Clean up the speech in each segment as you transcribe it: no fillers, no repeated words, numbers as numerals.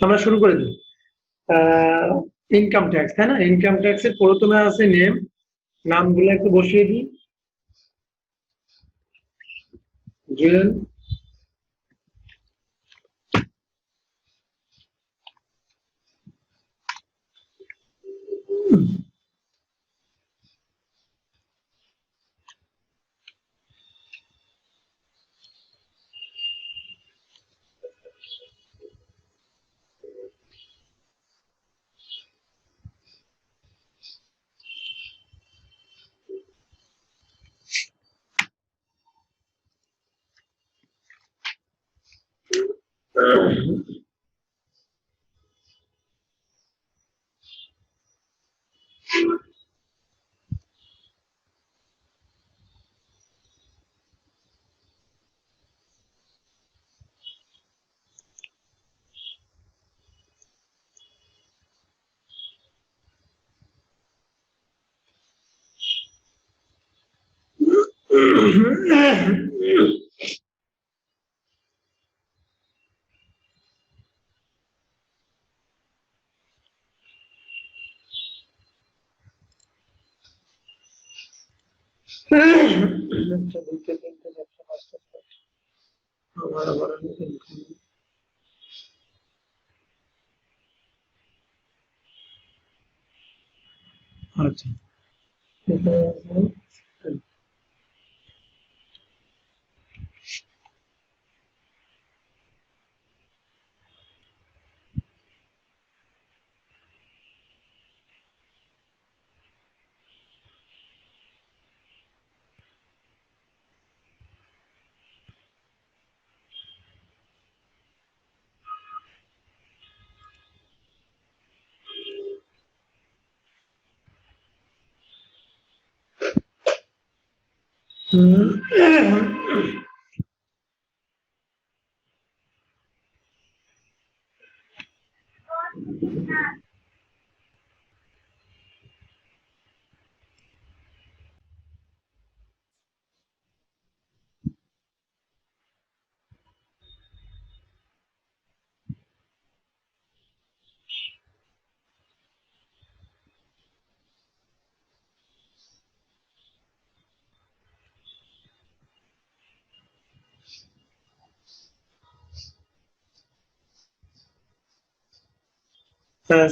আমরা শুরু করে দিই। ইনকাম ট্যাক্স, তাই না? ইনকাম ট্যাক্সের প্রথমে আছে নেম, নামগুলো একটু বসিয়ে দিই। জুয়েল, আচ্ছা,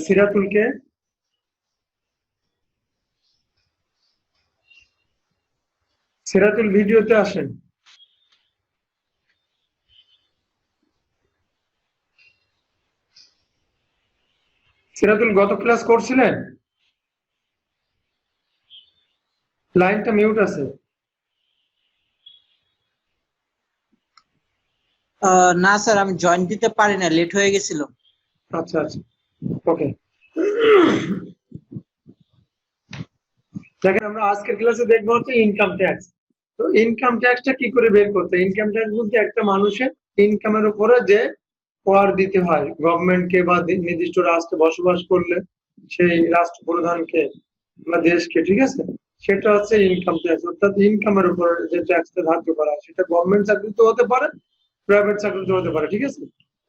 সিরাতুলকে, সিরাতুল ভিডিওতে আসেন। সিরাতুল গত ক্লাস করছিলেন? লাইনটা মিউট আছে। না স্যার, আমি জয়েন দিতে পারি না, লেট হয়ে গেছিল। আচ্ছা আচ্ছা, ওকে। দেখেন, আমরা আজকের ক্লাসে দেখবো হচ্ছে ইনকাম ট্যাক্স। তো ইনকাম ট্যাক্সটা কি করে বের করতে? ইনকাম ট্যাক্স বলতে একটা মানুষের ইনকামের উপরে যে কর দিতে হয় গভর্নমেন্টকে বা নির্দিষ্ট রাষ্ট্রে বসবাস করলে সেই রাষ্ট্র প্রধানকে বা দেশকে, ঠিক আছে? সেটা হচ্ছে ইনকাম ট্যাক্স। অর্থাৎ ইনকামের উপরে যে ট্যাক্সটা ধার্য করা হয়, সেটা গভর্নমেন্ট চাকরিতে হতে পারে, প্রাইভেট চাকরিতে হতে পারে, ঠিক আছে?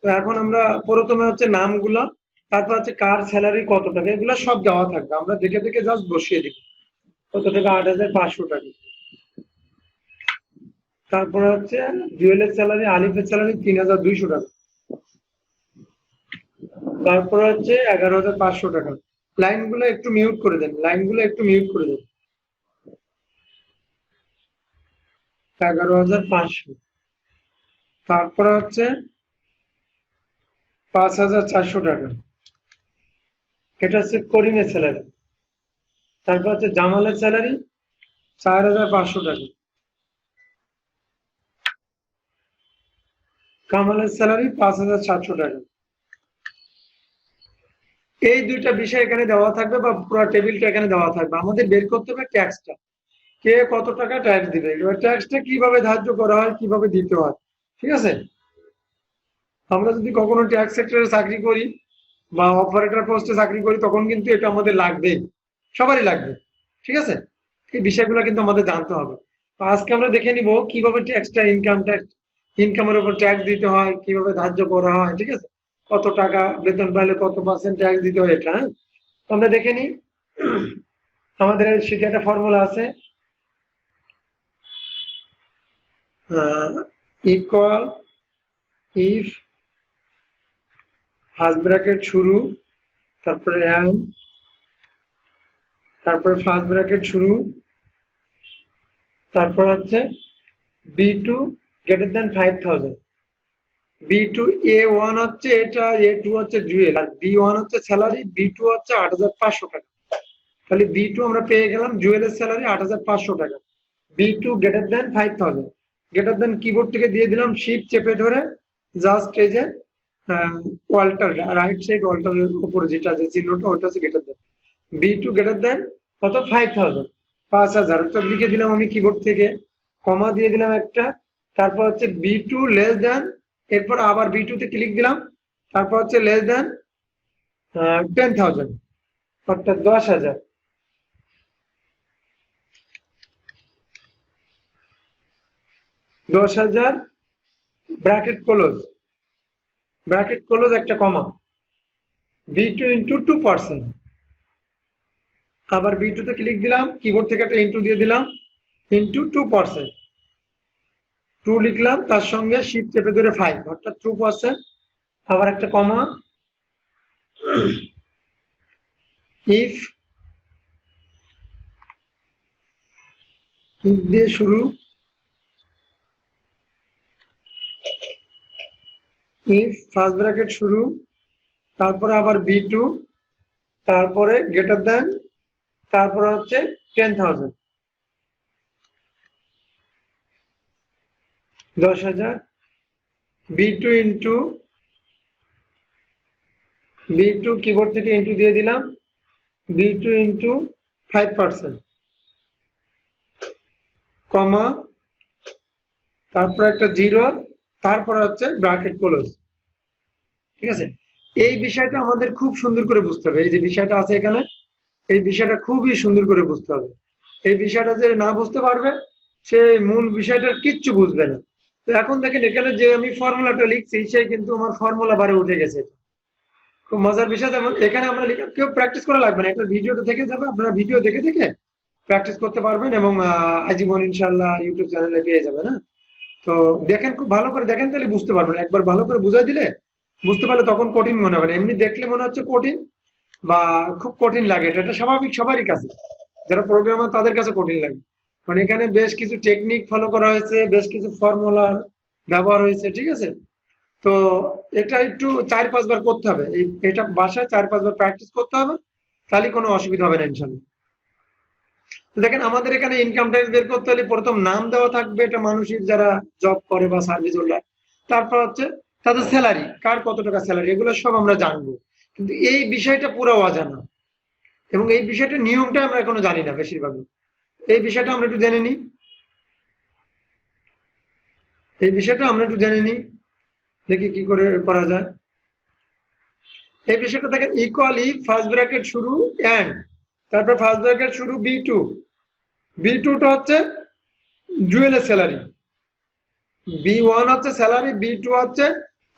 তো এখন আমরা প্রথমে হচ্ছে নামগুলা, তারপর হচ্ছে কার স্যালারি কত টাকা, এগুলো সব দেওয়া থাকবে। আমরা দেখে দেখে জাস্ট বসিয়ে দিব। কত টাকা? ৮,৫০০ টাকা। তারপরে হচ্ছে জুয়েলের স্যালারি, আলিফের স্যালারি ৩,২০০ টাকা। তারপরে হচ্ছে ১১,৫০০ টাকা। লাইনগুলো একটু মিউট করে দেন, লাইনগুলো একটু মিউট করে দেন। ১১,৫০০। তারপরে হচ্ছে ৫,৪০০ টাকা, এটা হচ্ছে করিমের স্যালারি। তারপর হচ্ছে জামালের স্যালারি ৪,৫০০ টাকা। কামালের স্যালারি ৫,৭০০ টাকা। এই দুইটা বিষয় এখানে দেওয়া থাকবে, বা পুরো টেবিলটা এখানে দেওয়া থাকবে। আমাদের বের করতে হবে ট্যাক্সটা, কে কত টাকা ট্যাক্স দিবে, এবার ট্যাক্সটা কিভাবে ধার্য করা হয়, কিভাবে দিতে হয়, ঠিক আছে? আমরা যদি কখনো ট্যাক্স সেক্টরে চাকরি করি বা অপারেটর পোস্টে চাকরি করি, তখন কিন্তু এটা আমাদের লাগবে, সবারই লাগবে, ঠিক আছে? এই বিষয়গুলো কিন্তু আমাদের জানতে হবে। তো আজকে আমরা দেখে নিব কিভাবে ট্যাক্সটা, ইনকাম ট্যাক্স, ইনকামের উপর ট্যাক্স দিতে হয়, কিভাবে ধার্য করা হয়, ঠিক আছে? কত টাকা বেতন পাইলে কত পার্সেন্ট ট্যাক্স দিতে হয় এটা। হ্যাঁ, তো আমরা দেখে নিই। আমাদের সেটা একটা ফর্মুলা আছে, ইকুয়াল ইফ ফার্স্ট ব্র্যাকেট শুরু, তারপরে এন্ড, তারপরে ফার্স্ট ব্র্যাকেট শুরু, তারপর হচ্ছে B2 greater than 5000। B2 A1 হচ্ছে এটা, A2 হচ্ছে জুয়েল, আর B1 হচ্ছে স্যালারি, B2 হচ্ছে 8500 টাকা। তাহলে B2 আমরা পেয়ে গেলাম জুয়েলের স্যালারি 8500 টাকা। B2 greater than 5000, greater than keyboard থেকে দিয়ে দিলাম শিফট চেপে ধরে, জাস্ট এই যে অল্টার রাইট সাইড অল্টারের উপরে যেটা আছে চিহ্নটা, ওটা হচ্ছে গ্রেটার দেন। B2 গ্রেটার দেন কত 5000, 5000 ওটা লিখে দিলাম আমি কিবোর্ড থেকে, কমা দিয়ে দিলাম একটা, তারপর হচ্ছে B2 লেস দেন, এরপর আবার B2 তে ক্লিক দিলাম, তারপর হচ্ছে লেস দেন 10,000 অর্থাৎ 10,000। 10,000 ব্র্যাকেট ক্লোজ, ব্র্যাকেট ক্লোজ একটা কমা, B2 ইন্টু 2%। আবার B2 তে ক্লিক দিলাম, কিবোর্ড থেকে একটা ইন্টু দিয়ে দিলাম, ইন্টু 2%, 2 লিখলাম, তার সঙ্গে শিফট চেপে ধরে 5 অর্থাৎ 2%, আবার একটা কমা, ইফ দিয়ে শুরু, ইফ ফার্স্ট ব্র্যাকেট শুরু, তারপরে আবার B2, তারপরে গ্রেটার দেন, তারপরে হচ্ছে 10,000, 10,000, B2 ইন্টু, B2 কিবোর্ড থেকে ইন্টু দিয়ে দিলাম, B2 ইন্টু 5%, কমা, তারপর একটা জিরো, তারপর হচ্ছে ব্র্যাকেট ক্লোজ। ঠিক আছে, এই বিষয়টা আমাদের খুব সুন্দর করে বুঝতে হবে। এই যে বিষয়টা আছে এখানে, এই বিষয়টা খুবই সুন্দর করে বুঝতে হবে। এই বিষয়টা যে না বুঝতে পারবে সে মূল বিষয়টার কিচ্ছু বুঝবে না। তো এখন দেখেন এখানে যে আমি ফর্মুলাটা লিখছি, সে কিন্তু আমার ফর্মুলা বারে উঠে গেছে। খুব মজার বিষয়, যেমন এখানে আমরা কেউ প্র্যাকটিস করা লাগবে না, একটা ভিডিওটা দেখে যাবে, আপনারা ভিডিও দেখে দেখে প্র্যাকটিস করতে পারবেন এবং আজীবন ইনশাআল্লাহ ইউটিউব চ্যানেলে পেয়ে যাবেন। হ্যাঁ, তো দেখেন, খুব ভালো করে দেখেন, তাহলে বুঝতে পারবেন। একবার ভালো করে বুঝাই দিলে বুঝতে পারলে তখন কঠিন মনে হবে না। এমনি দেখলে মনে হচ্ছে কঠিন বা খুব কঠিন লাগে, এটা স্বাভাবিক, সবারই কাছে, যারা প্রোগ্রামার তাদের কাছে কঠিন লাগে। মানে এখানে বেশ কিছু টেকনিক ফলো করা হয়েছে, বেশ কিছু ফর্মুলার ব্যবহার হয়েছে। ঠিক আছে, তো এটা একটু 4-5 বার করতে হবে, এটা বাসায় 4-5 বার প্র্যাকটিস করতে হবে, তাহলে কোনো অসুবিধা হবে না ইনশাআল্লাহ। তো দেখেন আমাদের এখানে ইনকাম ট্যাক্স বের করতে হলে প্রথম নাম দেওয়া থাকবে, এটা মানুষের যারা জব করে বা সার্ভিস হোল্ডার, তারপর হচ্ছে তাদের স্যালারি, কার কত টাকা স্যালারি, এগুলো সব আমরা জানবো। কিন্তু এই বিষয়টা পুরো অজানা, এবং এই বিষয়টা নিয়মটা আমরা এখনো জানি না বেশিরভাগ। এই বিষয়টা আমরা একটু জেনে নিই, এই বিষয়টা আমরা একটু জেনে নিই, দেখি কি করে করা যায়। এই বিষয়টা দেখেন, ইকুয়ালি ফার্স্ট ব্র্যাকেট শুরু এন্ড, তারপর ফার্স্ট ব্র্যাকেট শুরু B2, B2টা হচ্ছে জুয়েলের স্যালারি, B1 হচ্ছে স্যালারি, B2 হচ্ছে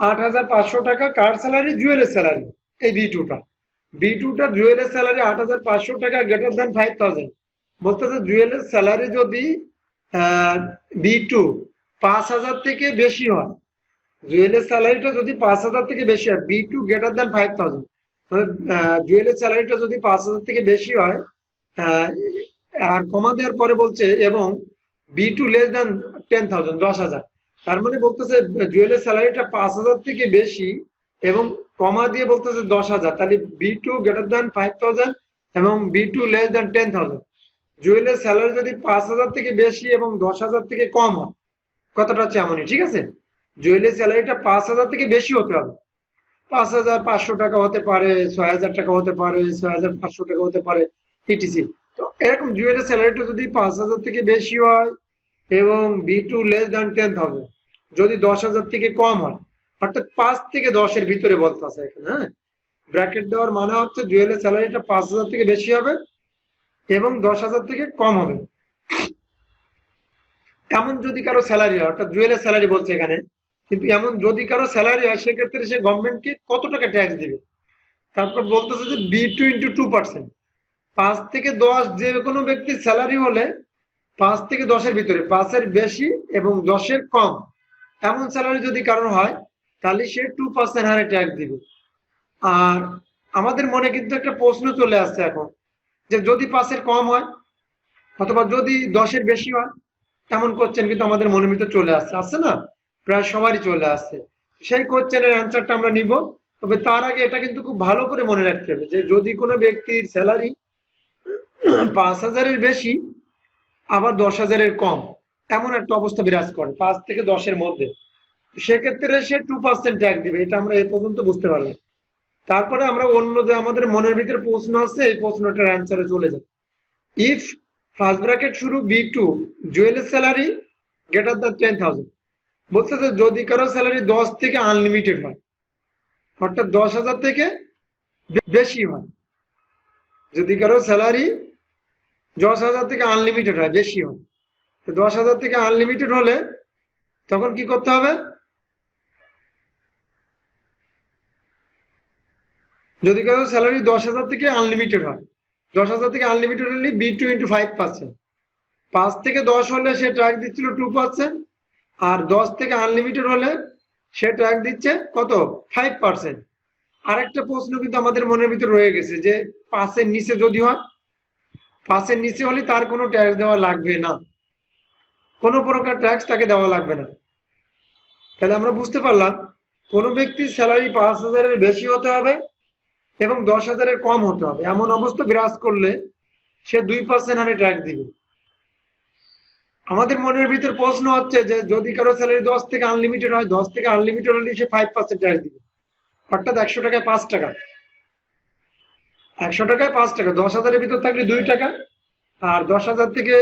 8,500 টাকা কার স্যালারি, জুয়েলের স্যালারি। এই B2টা জুয়েলের স্যালারি 8,500 টাকা গ্রেটার দেন 5,000, বলতেছে জুয়েলের স্যালারি যদি B2 5,000 থেকে বেশি হয়, জুয়েলের স্যালারিটা যদি 5,000 থেকে বেশি হয়, B2 গ্রেটার দেন 5,000, জুয়েলের স্যালারিটা যদি 5,000 থেকে বেশি হয়, আর কমা দেওয়ার পরে বলছে এবং B2 লেস দেন 10,000, 10,000, তার মানে বলতেছে জুয়েলের স্যালারিটা 5,000 থেকে বেশি এবং কমা দিয়ে বলতেছে 10,000, তাহলে B2 গ্রেটার দেন 5,000 এবং B2 লেস দেন 10,000। জুয়েলের স্যালারি যদি 5,000 থেকে বেশি এবং 10,000 থেকে কম হয়, কথাটা হচ্ছে এমনই। ঠিক আছে, জুয়েলের স্যালারিটা 5,000 থেকে বেশি হতে হবে, 5,500 টাকা হতে পারে, 6,000 টাকা হতে পারে, 6,500 টাকা হতে পারে, ইটিসি। তো এরকম জুয়েলের স্যালারিটা যদি 5,000 থেকে বেশি হয় এবং B2 লেস দেন 10,000, যদি 10,000 থেকে কম হয়, অর্থাৎ 5 থেকে 10-এর ভিতরে বলতে আছে এখানে। হ্যাঁ, ব্র্যাকেট দেওয়ার মানে হচ্ছে জুয়েলের স্যালারিটা 5,000 থেকে বেশি হবে এবং 10,000 থেকে কম হবে। এমন যদি কারো স্যালারি হয়, অর্থাৎ জুয়েলের স্যালারি বলছে এখানে কিন্তু এমন যদি কারো স্যালারি হয় সেক্ষেত্রে সে গভর্নমেন্টকে কত টাকা ট্যাক্স দিবে। তারপর বলতেছে যে B2 × 2%, 5 থেকে 10, যে কোনো ব্যক্তির স্যালারি হলে 5 থেকে 10-এর ভিতরে, 5-এর বেশি এবং 10-এর কম এমন স্যালারি যদি কারোর হয় তাহলে সে 2% হারে ট্যাক্স দিবে। আর আমাদের মনে কিন্তু একটা প্রশ্ন চলে আসছে এখন, যে যদি 5-এর কম হয় অথবা যদি 10-এর বেশি হয়, এমন কোশ্চেন কিন্তু আমাদের মনের ভিতর চলে আসছে না, প্রায় সবারই চলে আসছে। সেই কোশ্চেনের অ্যান্সারটা আমরা নিব। তবে তার আগে এটা কিন্তু খুব ভালো করে মনে রাখতে হবে যে যদি কোনো ব্যক্তির স্যালারি 5,000-এর বেশি আবার 10,000-এর কম এমন একটা অবস্থা বিরাজ করে 5 থেকে 10-এর মধ্যে, সেক্ষেত্রে সে 2% ট্যাক্স দিবে। এটা আমরা এই পর্যন্ত বুঝতে পারলাম। তারপরে আমরা অন্য যে আমাদের মনের ভিতরে প্রশ্ন আছে এই প্রশ্নটার অ্যান্সারে চলে যাই। ইফ ফার্স্ট ব্র্যাকেট শুরু B2 জুয়েলের স্যালারি গ্রেটার দ্যান 10,000, বলতেছে যদি কারো স্যালারি 10 থেকে আনলিমিটেড হয়, অর্থাৎ 10,000 থেকে বেশি হয়। যদি কারো স্যালারি 10,000 থেকে আনলিমিটেড হয়, বেশি হয়, তো 10,000 থেকে আনলিমিটেড হলে তখন কি করতে হবে? যদি কারো স্যালারি 10,000 থেকে আনলিমিটেড হয়, 10,000 থেকে আনলিমিটেড হলে B2 × 5%, 5 থেকে 10 হলে সে ট্যাক্স দিচ্ছিল 2%, আর 10 থেকে আনলিমিটেড হলে সে ট্যাক্স দিচ্ছে কত? 5%। আরেকটা প্রশ্ন কিন্তু আমাদের মনের ভিতরে রয়ে গেছে যে 5-এর নিচে যদি হয়, 5-এর নিচে হলে তার কোনো ট্যাক্স দেওয়া লাগবে না, কোনো প্রকার ট্যাক্স তাকে দেওয়া লাগবে না। তাহলে আমরা বুঝতে পারলাম কোনো ব্যক্তির স্যালারি 5,000-এর বেশি হতে হবে এবং 10,000-এর কম হতে হবে, এমন অবস্থা বিরাজ করলে সে 2% হারে ট্যাক্স দিবে। আমাদের মনের ভিতর প্রশ্ন হচ্ছে যে যদি কারো স্যালারি 10 থেকে আনলিমিটেড হয়, 10 থেকে আনলিমিটেড হলে সে 5% ট্যাক্স দিবে, অর্থাৎ 100 টাকায় 5 টাকা, 100 টাকায় 5 টাকা, 10,000-এর ভিতর থাকলে 2 টাকা, আর 10,000 থেকে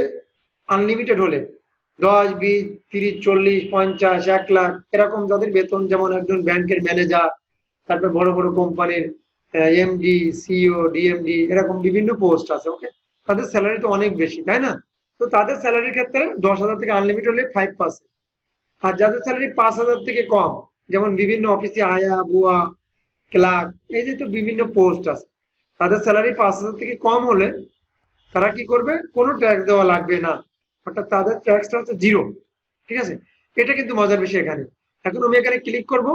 আনলিমিটেড হলে 10, 20, 30, 40, 50, 1 লাখ এরকম যাদের বেতন, যেমন একজন ব্যাংকের ম্যানেজার, তারপর বড় বড় কোম্পানির MD, CEO, DMD এরকম বিভিন্ন পোস্ট আছে, ওকে, তাদের স্যালারি তো অনেক বেশি, তাই না? তো তাদের স্যালারির ক্ষেত্রে 10,000 থেকে আনলিমিটেড হলে 5%। আর যাদের স্যালারি 5,000 থেকে কম, যেমন বিভিন্ন অফিসে আয়া, বুয়া, ক্লার্ক, এই যে তো বিভিন্ন পোস্ট আছে, তাদের স্যালারি 5,000 থেকে কম হলে তারা কি করবে? কোনো ট্যাক্স দেওয়া লাগবে না, অর্থাৎ তাদের ট্যাক্সটা হচ্ছে 0। ঠিক আছে, এটা কিন্তু মজার বিষয় এখানে। এখন আমি এখানে ক্লিক করব,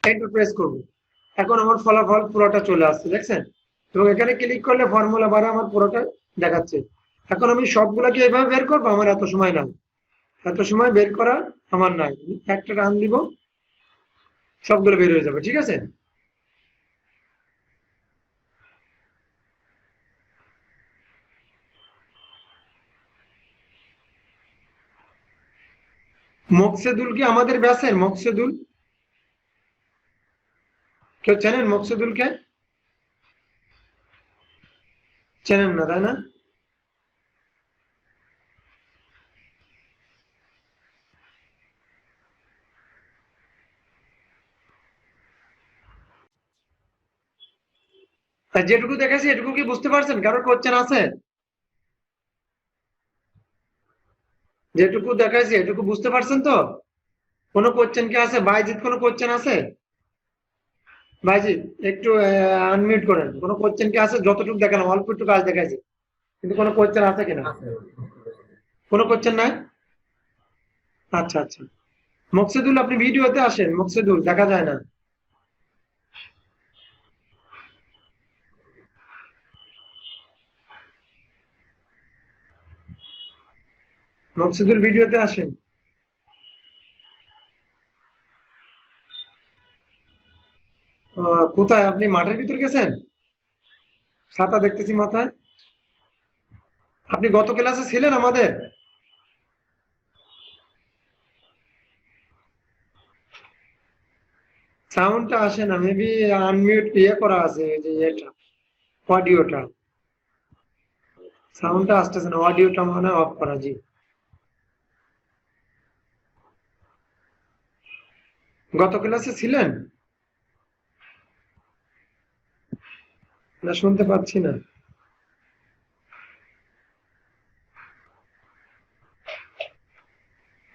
এন্টার প্রেস করব, এখন আমার ফলাফল পুরোটা চলে আসছে, দেখছেন? এবং এখানে ক্লিক করলে ফর্মুলা বারে আমার পুরোটা দেখাচ্ছে। এখন আমি সবগুলাকে এভাবে বের করবো, আমার এত সময় নাই, এত সময় বের করা আমার নাই। একটা রান দিব, সবগুলো বের হয়ে যাবে, ঠিক আছে? মকসেদুল কি আমাদের ব্যাচের? মকসেদুল কেউ চেনেন? মকসেদুলকে চেনেন না, তাই না? আর যেটুকু দেখেছি এটুকু কি বুঝতে পারছেন? কারোর কোশ্চেন আছে? যেটুকু দেখাইছি এটুকু বুঝতে পারছেন তো? কোনো কোশ্চেন কি আছে? বাইজিৎ কোনো কোশ্চেন আছে? বাইজিৎ একটু আনমিউট করেন। কোনো কোশ্চেন কি আছে? যতটুকু দেখালাম অল্প একটু কাজ দেখাইছি, কিন্তু কোনো কোশ্চেন আছে কিনা? কোনো কোশ্চেন নাই? আচ্ছা আচ্ছা, মকসেদুল আপনি ভিডিওতে আসেন, মকসেদুল দেখা যায় না। মকসেদুল ভিডিওতে আসেন। কোথায় আপনি? মাঠের ভিতর গেছেন? ছাতা দেখতেছি মাথায়। আপনি গত ক্লাসে ছিলেন আমাদের? সাউন্ডটা আসে না, মেবি আনমিউট করা আছে, এই যে এটা অডিওটা, সাউন্ডটা আসতেছে না, অডিওটা মনে হয় অফ করা। জি, গত ক্লাসে ছিলেন না? শুনতে পাচ্ছি না।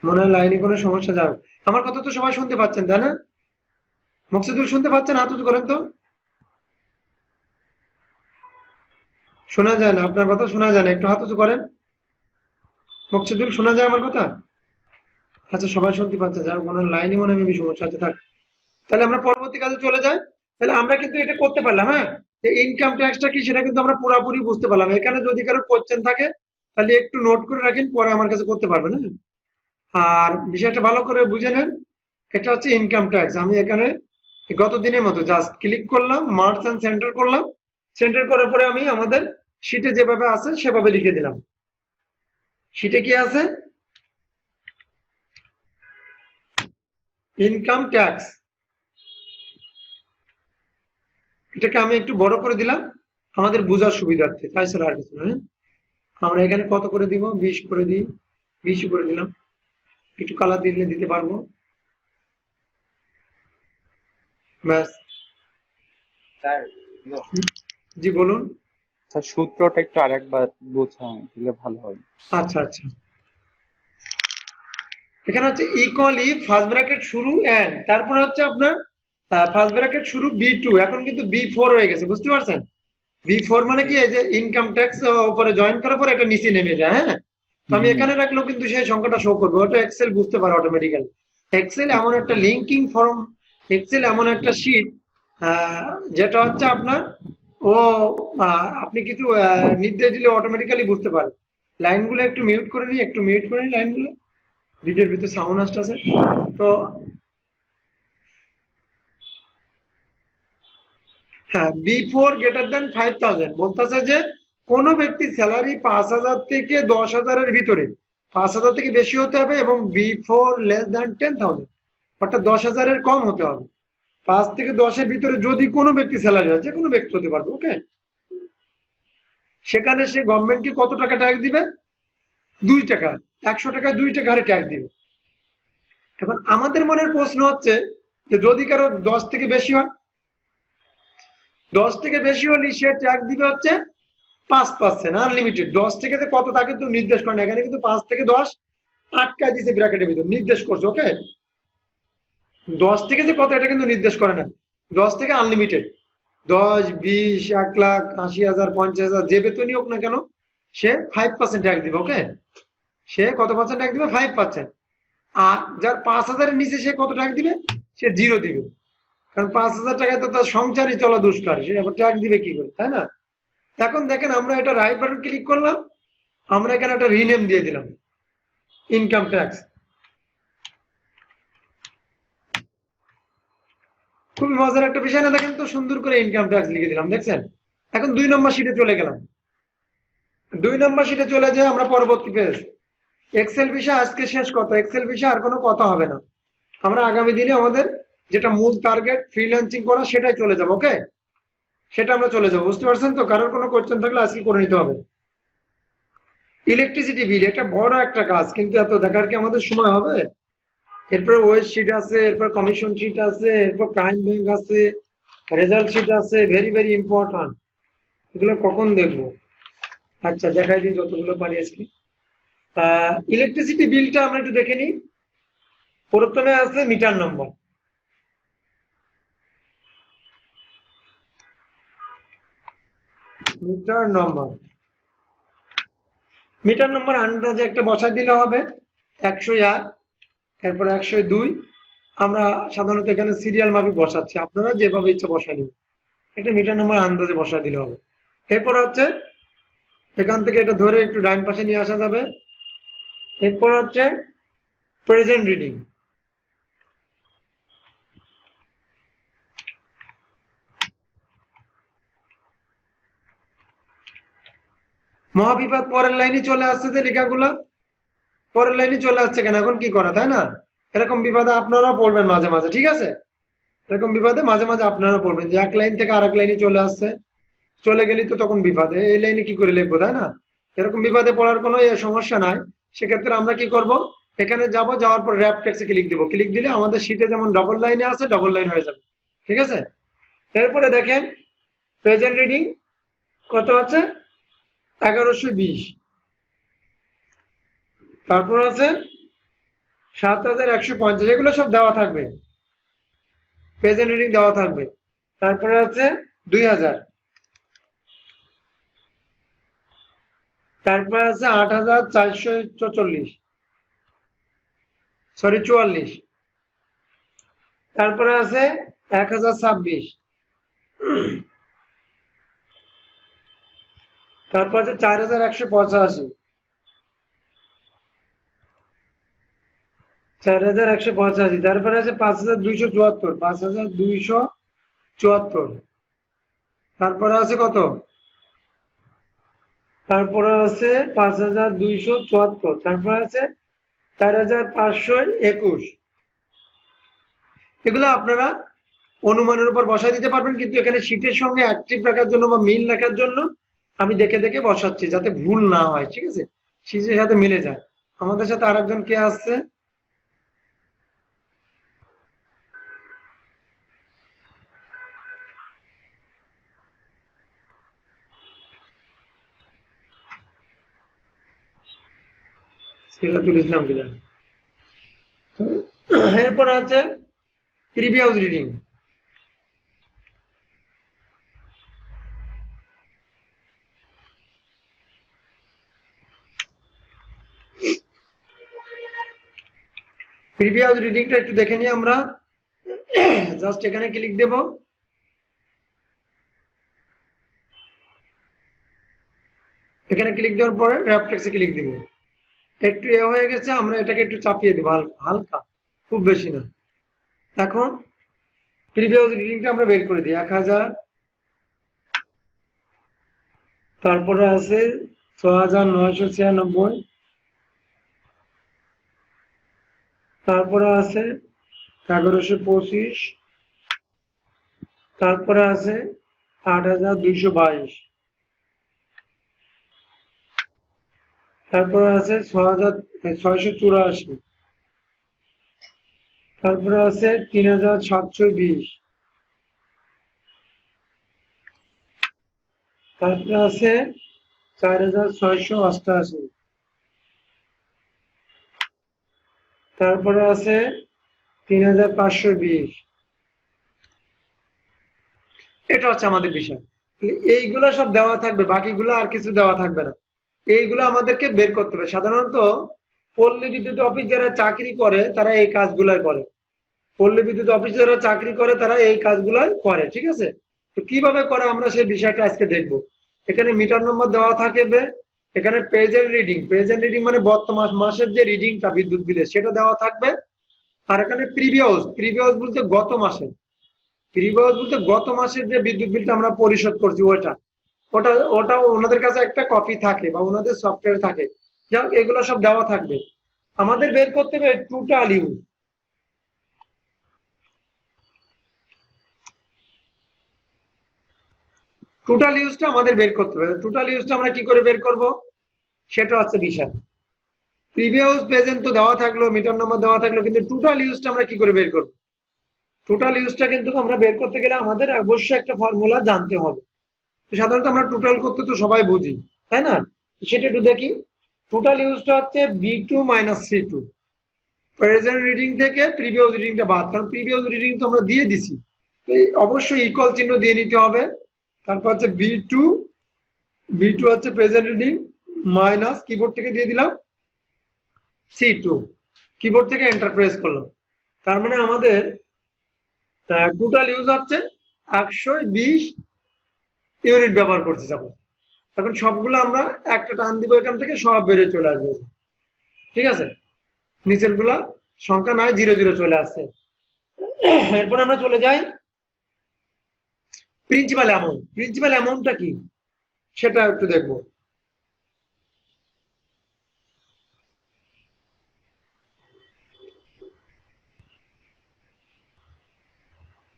মনে হয় লাইনে কোনো সমস্যা যাবে। আমার কথা তো সবাই শুনতে পাচ্ছেন তাই না? মকসুদুল শুনতে পাচ্ছেন? হাত উঁচু করেন তো। শোনা যায় না, আপনার কথা শোনা যায় না, একটু হাত উঁচু করেন। মকসুদুল শোনা যায় আমার কথা? আচ্ছা সবাই শুনতে পাচ্ছে, যার মনে হয় লাইনে মনে হয় maybe সমস্যা আছে। থাক, তাহলে আমরা পরবর্তী কাজে চলে যাই। তাহলে আমরা কিন্তু এটা করতে পারলাম, হ্যাঁ, যে ইনকাম ট্যাক্সটা কি সেটা কিন্তু আমরা পুরোপুরি বুঝতে পারলাম। এখানে যদি কারো কোশ্চেন থাকে তাহলে একটু নোট করে রাখেন, পরে আমার কাছে করতে পারবেন, হ্যাঁ। আর বিষয়টা ভালো করে বুঝে নেন, এটা হচ্ছে ইনকাম ট্যাক্স। আমি এখানে গত দিনের মতো জাস্ট ক্লিক করলাম, মার্কস এন্ড সেন্টার করলাম। সেন্টার করার পরে আমি আমাদের শীটে যেভাবে আছে সেভাবে লিখে দিলাম। শীটে কি আছে? Income tax. এটাকে আমি একটু বড় করে দিলাম আমাদের বোঝার সুবিধার্থে, তাই স্যার আর কিছু না, হ্যাঁ? আমরা এখানে কত করে দিব? 20 করে দিই, 20 করে দিলাম। একটু কালার দিলে দিতে পারবো, ব্যাস। স্যার জি বলুন। স্যার সূত্রটা একটু আরেকবার বোঝান দিলে ভালো হয়। আচ্ছা আচ্ছা, এখানে হচ্ছে ইকুয়ালি ফার্স্ট ব্র্যাকেট শুরু এন্ড, তারপরে হচ্ছে আপনার ফার্স্ট ব্র্যাকেট শুরু B2, এখন কিন্তু B4 হয়ে গেছে, বুঝতে পারছেন? B4 মানে কি, এই যে ইনকাম ট্যাক্স উপরে জয়েন করার পর এটা নিচে নেমে যায়, হ্যাঁ। তো আমি এখানে রাখলেও কিন্তু সেই সংখ্যাটা শো করবে, ওটা এক্সেল বুঝতে পারে অটোমেটিক্যালি। এক্সেল এমন একটা লিঙ্কিং ফর্ম, এক্সেল এমন একটা শিট যেটা হচ্ছে আপনার ও আপনি কিছু নির্দেশ দিলে অটোমেটিক্যালি বুঝতে পারে। লাইনগুলো একটু মিউট করে নিই, একটু মিউট করে নিই লাইনগুলো, ভিডিওর ভিতরে সাউন্ড আসতেছে তো। হ্যাঁ, B4 গ্রেটার দেন 5000 বলতেছে যে কোন ব্যক্তি স্যালারি 5000 থেকে 10,000 ভিতরে, 5000 থেকে বেশি হতে হবে এবং B4 লেস দেন 10,000, অর্থাৎ 10,000 কম হতে হবে। 5 থেকে 10 ভিতরে যদি কোনো ব্যক্তি স্যালারি হয়, যে কোনো ব্যক্তি হতে পারবে, ওকে, সেখানে সে গভর্নমেন্টকে কত টাকা ট্যাক্স দিবে? 2 টাকা, 100 টাকায় 2 টাকা হারে ট্যাক্স দিবে। এখন আমাদের মনের প্রশ্ন হচ্ছে যে যদি কারো 10 থেকে বেশি হয়, 10 থেকে বেশি হলে সে ট্যাক্স দিবে হচ্ছে 5%, আনলিমিটেড। 10 থেকে কত তাকে তো নির্দেশ করে না, এখানে কিন্তু 5 থেকে 10 আটকায় দিছে ব্র্যাকেটের ভিতর, নির্দেশ করছে, ওকে। 10 থেকে যে কত এটা কিন্তু নির্দেশ করে না, 10 থেকে আনলিমিটেড। 10, 20, 1 লাখ, 80,000, 50,000 যে বেতনই হোক না কেন, সে 5% ট্যাক্স দিবে, ওকে। সে কত পার্সেন্ট ট্যাক্স দিবে? 5%। আর যার 5,000 এর নিচে সে কত ট্যাক্স দিবে? সে 0 দিবে, কারণ 5,000 টাকায় তো তার সংসারই চলা দুষ্কার, সে আবার ট্যাক্স দিবে কি করে, তাই না? এখন দেখেন আমরা এটা রাইট বাটন ক্লিক করলাম, আমরা এখানে একটা রিনেম দিয়ে দিলাম, ইনকাম ট্যাক্স। খুবই মজার একটা বিষয় না? দেখেন তো, সুন্দর করে ইনকাম ট্যাক্স লিখে দিলাম, দেখছেন? এখন 2 নম্বর শিটে চলে গেলাম। 2 নম্বর শিটে চলে যায় আমরা পরবর্তী পেজ। এক্সেল বিষয় আজকে শেষ কথা, এক্সেল বিষয় আর কোনো কথা হবে না। আমরা আগামী দিনে আমাদের যেটা মূল টার্গেট ফ্রিল্যান্সিং করা, সেটাই চলে যাবো, ওকে। সেটা আমরা চলে যাবো, বুঝতে পারছেন তো? কারোর কোনো কোয়েশ্চেন থাকলে আজকে করে নিতে হবে। ইলেকট্রিসিটি বিল, এটা বড় একটা কাজ, কিন্তু এত দেখার কি আমাদের সময় হবে? এরপর ওয়েজ শিট আছে, এরপর কমিশন শিট আছে, এরপর প্রাইম ব্যাংক আছে, রেজাল্ট শিট আছে, ভেরি ভেরি ইম্পর্টেন্ট। এগুলো কখন দেখবো? আচ্ছা দেখাই দিন যতগুলো পারি আজকে। ইলেকট্রিসিটি বিলটা আমরা একটু দেখে নিই। প্রথমে আছে মিটার নম্বর। মিটার নম্বর, মিটার নম্বর আন্দাজে একটা বসাই দিলে হবে 101, এরপর 102। আমরা সাধারণত এখানে সিরিয়াল মাফিক বসাচ্ছি, আপনারা যেভাবে ইচ্ছা বসাই নিন, একটা মিটার নম্বর আন্দাজে বসাই দিলে হবে। এরপর হচ্ছে এখান থেকে এটা ধরে একটু ডাইন পাশে নিয়ে আসা যাবে। এরপর হচ্ছে প্রেজেন্ট রিডিং। মহাবিপদ পরের লাইনে চলে আসছে, যে লেখাগুলা পরের লাইনে চলে আসছে কেন? এখন কি করা, তাই না? এরকম বিপদে আপনারা পড়বেন মাঝে মাঝে, ঠিক আছে? এরকম বিপদে মাঝে মাঝে আপনারা পড়বেন যে এক লাইন থেকে আরেক লাইনে চলে আসছে, চলে গেলি তো তখন বিপদে, এই লাইনে কি করে লিখবো, তাই না? এরকম বিপদে পড়ার কোনো সমস্যা নাই। সেক্ষেত্রে আমরা কি করব, এখানে যাব, যাওয়ার পর র্যাপ টেক্সে ক্লিক দিব, ক্লিক দিলে আমাদের শীটে যেমন ডবল লাইনে আছে ডবল লাইন হয়ে যাবে, ঠিক আছে? এরপরে দেখেন প্রেজেন্ট রিডিং কত আছে? 1120। তারপর আছে 7150, এগুলো সব দেওয়া থাকবে, প্রেজেন্ট রিডিং দেওয়া থাকবে। তারপরে আছে 2000, তারপরে আছে 8444, সরি 44, তারপরে আছে 1026, তারপর আছে 4185, 4185, তারপরে আছে 5274, 5274, তারপরে আছে কত, তারপরে আছে 5274, তারপরে আছে 4521। এগুলো আপনারা অনুমানের উপর বসায় দিতে পারবেন, কিন্তু এখানে শীটের সঙ্গে অ্যাক্টিভ রাখার জন্য বা মিল রাখার জন্য আমি দেখে দেখে বসাচ্ছি যাতে ভুল না হয়, ঠিক আছে, শীতের সাথে মিলে যায়। আমাদের সাথে আরেকজন কে আসছে, সিরাতুল ইসলাম বিল্লাহ। এরপর আছে প্রিভিয়াস রিডিং। প্রিভিয়াস রিডিংটা একটু দেখে নিই আমরা, জাস্ট এখানে ক্লিক দেব, এখানে ক্লিক দেওয়ার পরে রেফটেক্সে ক্লিক দিব। একটু হয়ে গেছে, আমরা এটাকে একটু চাপিয়ে দেবো হালকা, খুব বেশি না। এখন প্রিভিয়াস রিডিংটা আমরা বের করে দিই, 1000, তারপরে আছে 6996, তারপরে আছে 1125, তারপরে আছে 8222, তারপরে আছে 6684, তারপরে আছে 3720, তারপরে আছে 4688, তারপরে আছে 3520। এটা হচ্ছে আমাদের বিষয়, এইগুলো সব দেওয়া থাকবে, বাকিগুলো আর কিছু দেওয়া থাকবে না। এইগুলো আমাদেরকে বের করতে হবে। সাধারণত পল্লী বিদ্যুৎ অফিস যারা চাকরি করে তারা এই কাজগুলাই করে, পল্লী বিদ্যুৎ অফিস যারা চাকরি করে তারা এই কাজগুলাই করে, ঠিক আছে। তো কিভাবে করে আমরা সেই বিষয়টা আজকে দেখবো। এখানে মিটার নম্বর দেওয়া থাকবে, এখানে প্রেজেন্ট রিডিং মানে বর্তমান মাসের যে রিডিংটা বিদ্যুৎ বিলের সেটা দেওয়া থাকবে। আর এখানে প্রিভিয়াস বলতে গত মাসের, গত মাসের যে বিদ্যুৎ বিলটা আমরা পরিশোধ করছি ওটা ওনাদের কাছে একটা কপি থাকে বা ওনাদের সফটওয়্যার থাকে, যাই হোক এগুলো সব দেওয়া থাকবে। আমাদের বের করতে হবে টোটাল ইউজ। টোটাল ইউজটা আমাদের বের করতে হবে। টোটাল ইউজটা আমরা কি করে বের করব সেটা হচ্ছে বিষয়। প্রিভিয়াস প্রেজেন্ট তো দেওয়া থাকলো, মিটার নাম্বার দেওয়া থাকলো, কিন্তু টোটাল ইউজটা আমরা কি করে বের করব। টোটাল ইউজটা কিন্তু আমরা বের করতে গেলে আমাদের অবশ্যই একটা ফর্মুলা জানতে হবে। সাধারণত আমরা টোটাল করতে তো সবাই বুঝি, তাই না। সেটা একটু দেখি। টোটাল ইউজটা হচ্ছে B2 - C2, প্রেজেন্ট রিডিং থেকে প্রিভিয়াস রিডিংটা বাদ, কারণ প্রিভিয়াস রিডিং তো আমরা দিয়ে দিছি, অবশ্যই ইকুয়াল চিহ্ন দিয়ে নিতে হবে। তারপর হচ্ছে B2 হচ্ছে প্রেজেন্ট রিডিং মাইনাস কিবোর্ড থেকে দিয়ে দিলাম C2, কিবোর্ড থেকে এন্টার প্রেস করলাম। তার মানে আমাদের টোটাল ইউজ হচ্ছে 120 ইউনিট ব্যবহার করছি। যাবো এখন সবগুলো আমরা একটা টান দিব, এখান থেকে সব বেড়ে চলে আসবে, ঠিক আছে। নিচের গুলা সংখ্যা নয়, 00 চলে আসছে। এরপর আমরা চলে যাই প্রিন্সিপাল অ্যামাউন্ট। প্রিন্সিপাল অ্যামাউন্টটা কি সেটা একটু দেখবো।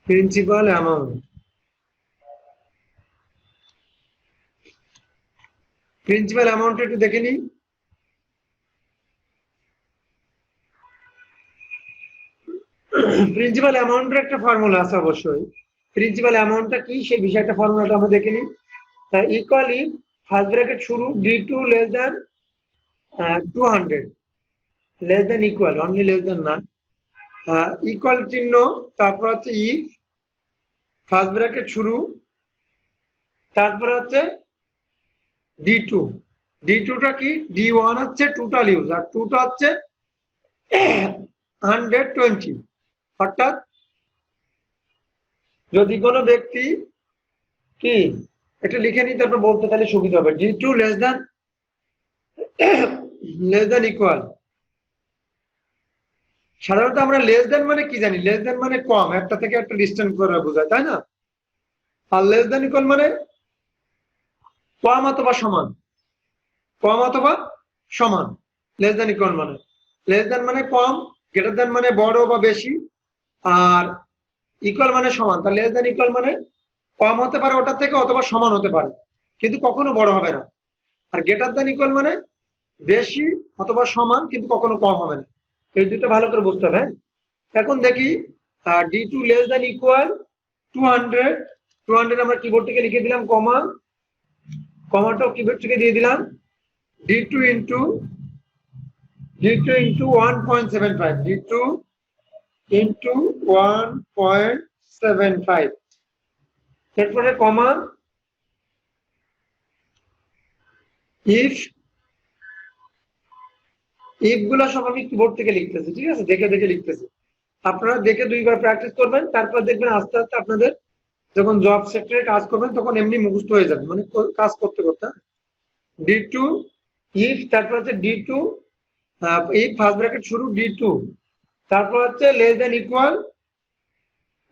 প্রিন্সিপাল অ্যামাউন্ট, প্রিন্সিপাল অ্যামাউন্ট একটু দেখে নিই। প্রিন্সিপাল অ্যামাউন্টের একটা ফর্মুলা আছে অবশ্যই। প্রিন্সিপাল অ্যামাউন্টটা কি সেই বিষয়টা ফর্মুলাটা আমরা দেখে নিই। ইকুয়ালি ফার্স্ট ব্র্যাকেট শুরু D2 <200, less than equal, only less than না, ইকুয়াল চিহ্ন, তারপর হচ্ছে ইফ, ফার্স্ট ব্র্যাকেট শুরু, তারপর হচ্ছে D2, D2টা কি, D1 হচ্ছে টোটাল ইউজ আর 2টা হচ্ছে 120, অর্থাৎ যদি কোনো ব্যক্তি কি, এটা লিখে নিই তারপর বলতে তাহলে সুবিধা হবে। D2 লেস দেন ইকুয়াল, সাধারণত আমরা লেস দেন মানে কি জানি, লেস দেন মানে কম, একটা থেকে একটা ডিস্টেন্স করে বোঝায়, তাই না? আর লেস দেন ইকুয়াল মানে কম অথবা সমান, কম অথবা সমান। লেস দেন ইকুয়াল মানে, লেস দেন মানে কম, গ্রেটার দেন মানে বড় বা বেশি, আর ইকুয়াল মানে সমান। তাহলে লেস দেন ইকুয়াল মানে কম হতে পারে ওটার থেকে অথবা সমান হতে পারে, কিন্তু কখনো বড় হবে না। আর গ্রেটার দেন ইকুয়াল মানে বেশি অথবা সমান, কিন্তু কখনো কম হবে না। এই দুটো ভালো করে বুঝতে হবে। এখন দেখি D2 লেস দেন ইকুয়াল 200, 200 আমরা কিবোর্ড থেকে লিখে দিলাম কমা, কমাটাও কিবোর্ড থেকে দিয়ে দিলাম, D2 ইন্টু 1.75, D2 ইন্টু 1.75, এরপরে কমা, ইফ গুলা সব আমি কিবোর্ড থেকে লিখতেছি, ঠিক আছে, দেখে দেখে লিখতেছি। আপনারা দেখে দুইবার প্র্যাকটিস করবেন, তারপর দেখবেন আস্তে আস্তে আপনাদের যখন জব সেক্টরে কাজ করবেন তখন এমনি মুখস্থ হয়ে যাবে, মানে কাজ করতে করতে। D2 ইফ, তারপর হচ্ছে D2, ইফ ফার্স্ট ব্র্যাকেট শুরু, D2, তারপর হচ্ছে less than equal,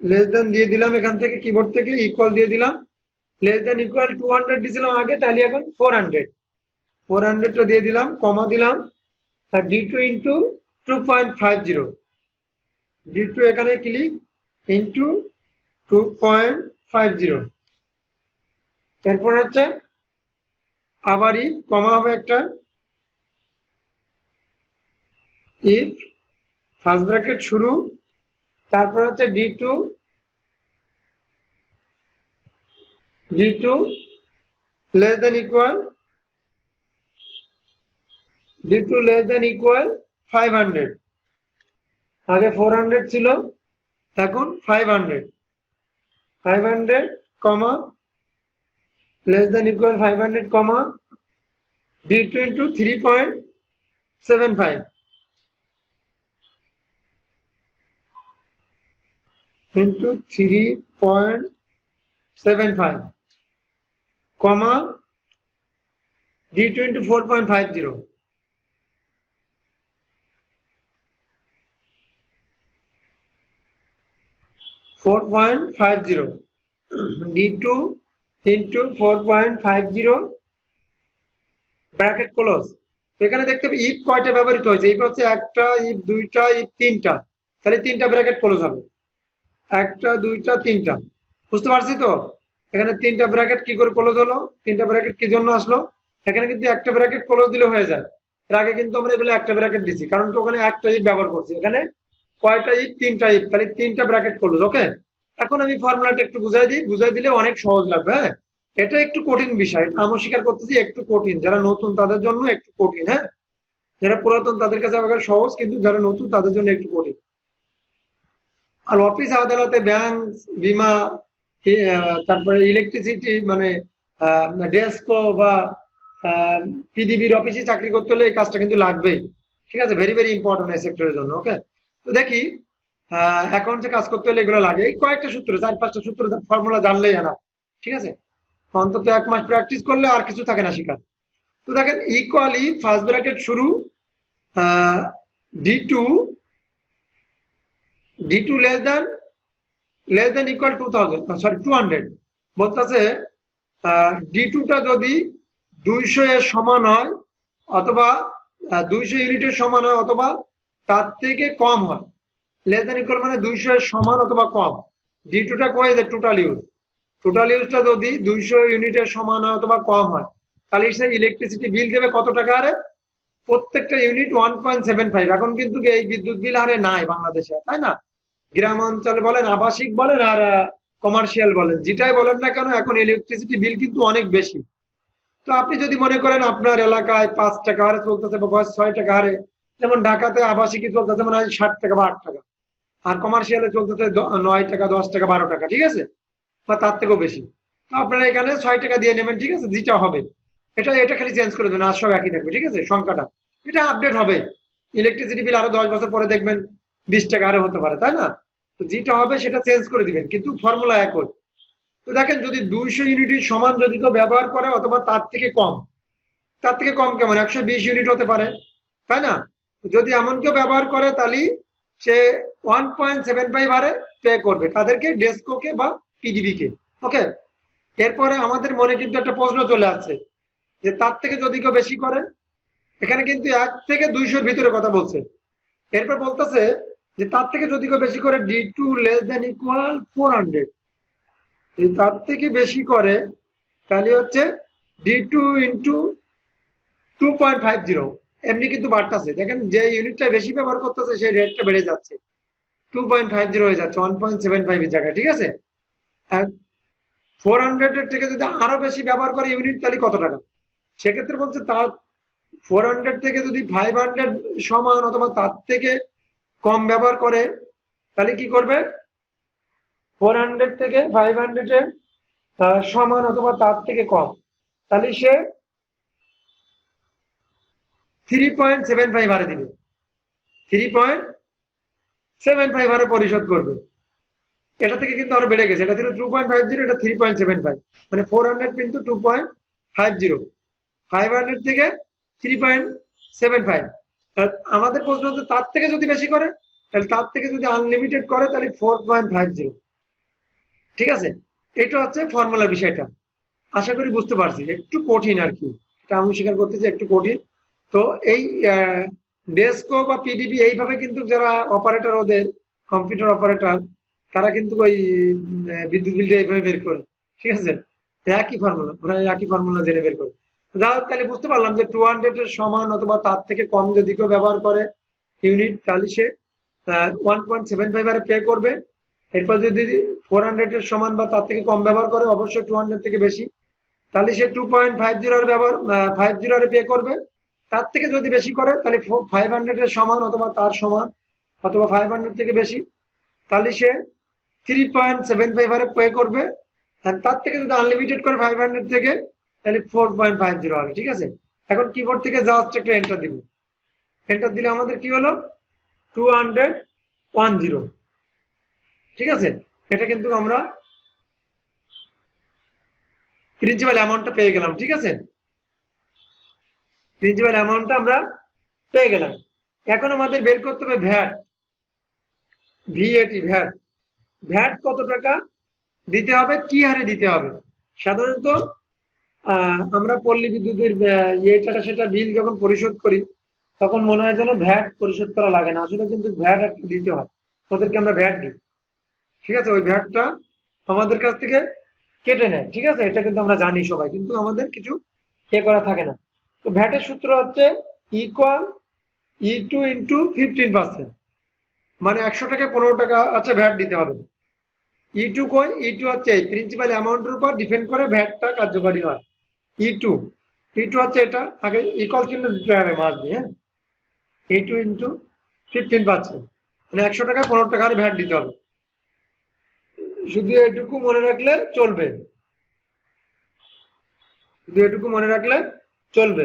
less than দিয়ে দিলাম এখান থেকে কিবোর্ড থেকে, ইকুয়াল দিয়ে দিলাম, লেস দেন ইকুয়াল 200 দিয়েছিলাম আগে, তাহলে এখন 400টা দিয়ে দিলাম, কমা দিলাম, আর D2 ইন্টু 2.50, D2 এখানে ক্লিক, ইন্টু 2.50, এরপর হচ্ছে আবারই কমা হবে একটা, ইফ ফার্স্ট ব্র্যাকেট শুরু, তারপর হচ্ছে D2 less than equal, D2 less than equal 500, আগে 400 ছিল, এখন 500, কমা, লেস দেন ইকুয়াল 500, কমা, D2 into 3.75, into 3.75, comma, D2 into 4.50, D2 into 4.50, bracket close. এখানে দেখতে পাবে ইফ কয়টা ব্যবহৃত হয়েছে, ইফ হচ্ছে একটা, ইফ দুইটা, ইফ তিনটা, তাহলে তিনটা ব্র্যাকেট ক্লোজ হবে, একটা, দুইটা, তিনটা। বুঝতে পারছি তো? এখানে তিনটা ব্র্যাকেট কি করে ক্লোজ হলো, তিনটা ব্র্যাকেট কি জন্য আসলো, এখানে কিন্তু একটা ব্র্যাকেট ক্লোজ দিলে হয়ে যায়। এর আগে কিন্তু আমরা এগুলো একটা ব্র্যাকেট দিচ্ছি, কারণ তো ওখানে একটা ইফ ব্যবহার করছি, এখানে কয়টা ইফ, তিনটা ইফ, তাহলে তিনটা ব্র্যাকেট ক্লোজ। ওকে, এখন আমি ফর্মুলাটা একটু বুঝাই দিই, বুঝাই দিলে অনেক সহজ লাগবে। হ্যাঁ, এটা একটু কঠিন বিষয়, আমি স্বীকার করতেছি একটু কঠিন, যারা নতুন তাদের জন্য একটু কঠিন। হ্যাঁ, যারা পুরাতন তাদের কাছে আবার সহজ, কিন্তু যারা নতুন তাদের জন্য একটু কঠিন। আর অফিস আদালতে, ব্যাংক, বিমা, তারপরে ইলেকট্রিসিটি, মানে ডেস্কো বা পিডিবির অফিসে চাকরি করতে হলে এই কাজটা কিন্তু লাগবেই। ঠিক আছে, ভেরি ভেরি ইম্পর্টেন্ট এই সেক্টরের জন্য। ওকে, তো দেখি অ্যাকাউন্টে কাজ করতে হলে এগুলো লাগে, এই কয়েকটা সূত্র, 4-5টা সূত্র ফর্মুলা জানলেই না। ঠিক আছে, অন্তত 1 মাস প্র্যাকটিস করলে আর কিছু থাকে না শেখার। তো দেখেন, ইকুয়ালি ফার্স্ট ব্র্যাকেট শুরু, D2 লেস দেন ইকুয়াল 200, বলতেছে D2টা যদি 200 এর সমান হয়, অথবা 200 ইউনিটের সমান হয়, অথবা তার থেকে কম হয়। লেস দেন ইকুয়াল মানে 200 এর সমান অথবা কম। D2টা কয় যে টোটাল ইউজটা যদি 200 ইউনিটের সমান হয় অথবা কম হয়, তাহলে সে ইলেকট্রিসিটি বিল দেবে কত টাকা হারে, প্রত্যেকটা ইউনিট 1.75। এখন কিন্তু এই বিদ্যুৎ বিল হারে নাই বাংলাদেশে, তাই না? গ্রাম অঞ্চলে বলেন, আবাসিক বলেন, আর কমার্শিয়াল বলেন, যেটাই বলেন না কেন, এখন ইলেকট্রিসিটি বিল কিন্তু অনেক বেশি। তো আপনি যদি মনে করেন আপনার এলাকায় 5 টাকা হারে চলতেছে বা 6 টাকা হারে, যেমন ঢাকাতে আবাসিক চলতেছে মানে 60 টাকা বা 8 টাকা, আর কমার্শিয়ালে চলতেছে 9 টাকা, 10 টাকা, 12 টাকা, ঠিক আছে, বা তার থেকেও বেশি। তো আপনারা এখানে 6 টাকা দিয়ে নেবেন, ঠিক আছে, যেটা হবে এটা এটা খালি চেঞ্জ করে দেবেন, আর সব একই থাকবে, ঠিক আছে, সংখ্যাটা এটা আপডেট হবে। ইলেকট্রিসিটি বিল আরো 10 বছর পরে দেখবেন 20 টাকা আরো হতে পারে, তাই না? তো যেটা হবে সেটা চেঞ্জ করে দিবেন, কিন্তু ফর্মুলা একই। তো দেখেন যদি 200 ইউনিটের সমান যদি কেউ ব্যবহার করে অথবা তার থেকে কম, তার থেকে কম কেমন 120 ইউনিট হতে পারে, তাই না? যদি এমন কেউ ব্যবহার করে তাহলে সে 1.75 হারে পে করবে তাদেরকে, ডেসকোকে বা পিডিবি কে। ওকে, এরপরে আমাদের মনে কিন্তু একটা প্রশ্ন চলে আসছে যে তার থেকে যদি কেউ বেশি করে, এখানে কিন্তু 1 থেকে 200-র ভিতরে কথা বলছে। এরপর বলতেছে যে তার থেকে যদি কেউ বেশি করে D2 লেস দ্যান ইকুয়াল 400, এই তার থেকে বেশি করে তাহলে হচ্ছে D2 ইন্টু 2.50, এমনি কিন্তু বাড়তেছে। দেখেন যে ইউনিটটা বেশি ব্যবহার করতেছে সেই রেটটা বেড়ে যাচ্ছে, 2.50 হয়ে যাচ্ছে 1.75 এর জায়গায়, ঠিক আছে। আর 400 এর থেকে যদি আরো বেশি ব্যবহার করে ইউনিট তাহলে কত টাকা, সেক্ষেত্রে বলছে তার 400 থেকে যদি 500 সমান অথবা তার থেকে কম ব্যবহার করে তাহলে কি করবে, 400 থেকে 500 এর সমান অথবা তার থেকে কম, তাহলে সে 3.75 হারে দিবে, 3.75 হারে পরিশোধ করবে। এটা থেকে কিন্তু আরো বেড়ে গেছে, এটা ছিল 2.50, এটা 3.75, মানে 400 কিন্তু 2.50, 500 থেকে 3.75। আমাদের প্রশ্ন হচ্ছে তার থেকে যদি বেশি করে তাহলে, তার থেকে যদি আনলিমিটেড করে তাহলে 4.50, ঠিক আছে। এটা হচ্ছে ফর্মুলার বিষয়টা, আশা করি বুঝতে পারছি। একটু কঠিন আর কি, এটা আমি স্বীকার করতেছি একটু কঠিন। তো এই ডেসকো বা পিডিবি এইভাবে কিন্তু যারা অপারেটর, ওদের কম্পিউটার অপারেটর, তারা কিন্তু ওই বিদ্যুৎ বিলটা এইভাবে বের করে, ঠিক আছে, একই ফর্মুলা, ওরা একই ফর্মুলা জেনে বের করে। যা হোক, তাহলে বুঝতে পারলাম যে 200 এর সমান অথবা তার থেকে কম যদি কেউ ব্যবহার করে ইউনিট তাহলে সে 1.75 হারে পে করবে। এরপর যদি 400 এর সমান বা তার থেকে কম ব্যবহার করে, অবশ্যই 200 থেকে বেশি, তাহলে সে 2.50 এর ব্যবহার 50 এর পে করবে। তার থেকে যদি বেশি করে তাহলে 500 এর সমান অথবা তার সমান অথবা 500 থেকে বেশি, তাহলে সে 3.75 হারে পে করবে। আর তার থেকে যদি আনলিমিটেড করে 500 থেকে তাহলে 4.50 হবে, ঠিক আছে। এখন কিবোর্ড থেকে জাস্ট একটা এন্টার দিব, এন্টার দিলে আমাদের কি হলো 210, ঠিক আছে। এটা কিন্তু আমরা প্রিন্সিপাল অ্যামাউন্টটা পেয়ে গেলাম, ঠিক আছে, প্রিন্সিপাল অ্যামাউন্টটা আমরা পেয়ে গেলাম। এখন আমাদের বের করতে হবে ভ্যাট, ভ্যাট, ভ্যাট কত টাকা দিতে হবে, কি হারে দিতে হবে। সাধারণত আমরা পল্লী বিদ্যুতের এটা সেটা বিল যখন পরিশোধ করি তখন মনে হয় যেন ভ্যাট পরিশোধ করা লাগে না, আসলে কিন্তু ভ্যাট একটা দিতে হয়, ওদেরকে আমরা ভ্যাট দিই, ঠিক আছে। ওই ভ্যাটটা আমাদের কাছ থেকে কেটে নেয়, ঠিক আছে, এটা কিন্তু আমরা জানি সবাই, কিন্তু আমাদের কিছু করা থাকে না। তো ভ্যাটের সূত্র হচ্ছে ইকুয়াল E2 ইন্টু 15%, মানে 100 টাকায় 15 টাকা আচ্ছা ভ্যাট দিতে হবে। E2 কই, E2 হচ্ছে এই প্রিন্সিপাল অ্যামাউন্টের উপর ডিপেন্ড করে ভ্যাটটা কার্যকরী হয়। E2 হচ্ছে এটা, আগে ইকুয়াল চিহ্ন দিতে হবে মাস দিয়ে, হ্যাঁ, E2 ইন্টু 15%, মানে 100 টাকায় 15 টাকা ভ্যাট দিতে হবে। শুধু এটুকু মনে রাখলে চলবে, শুধু এটুকু মনে রাখলে চলবে।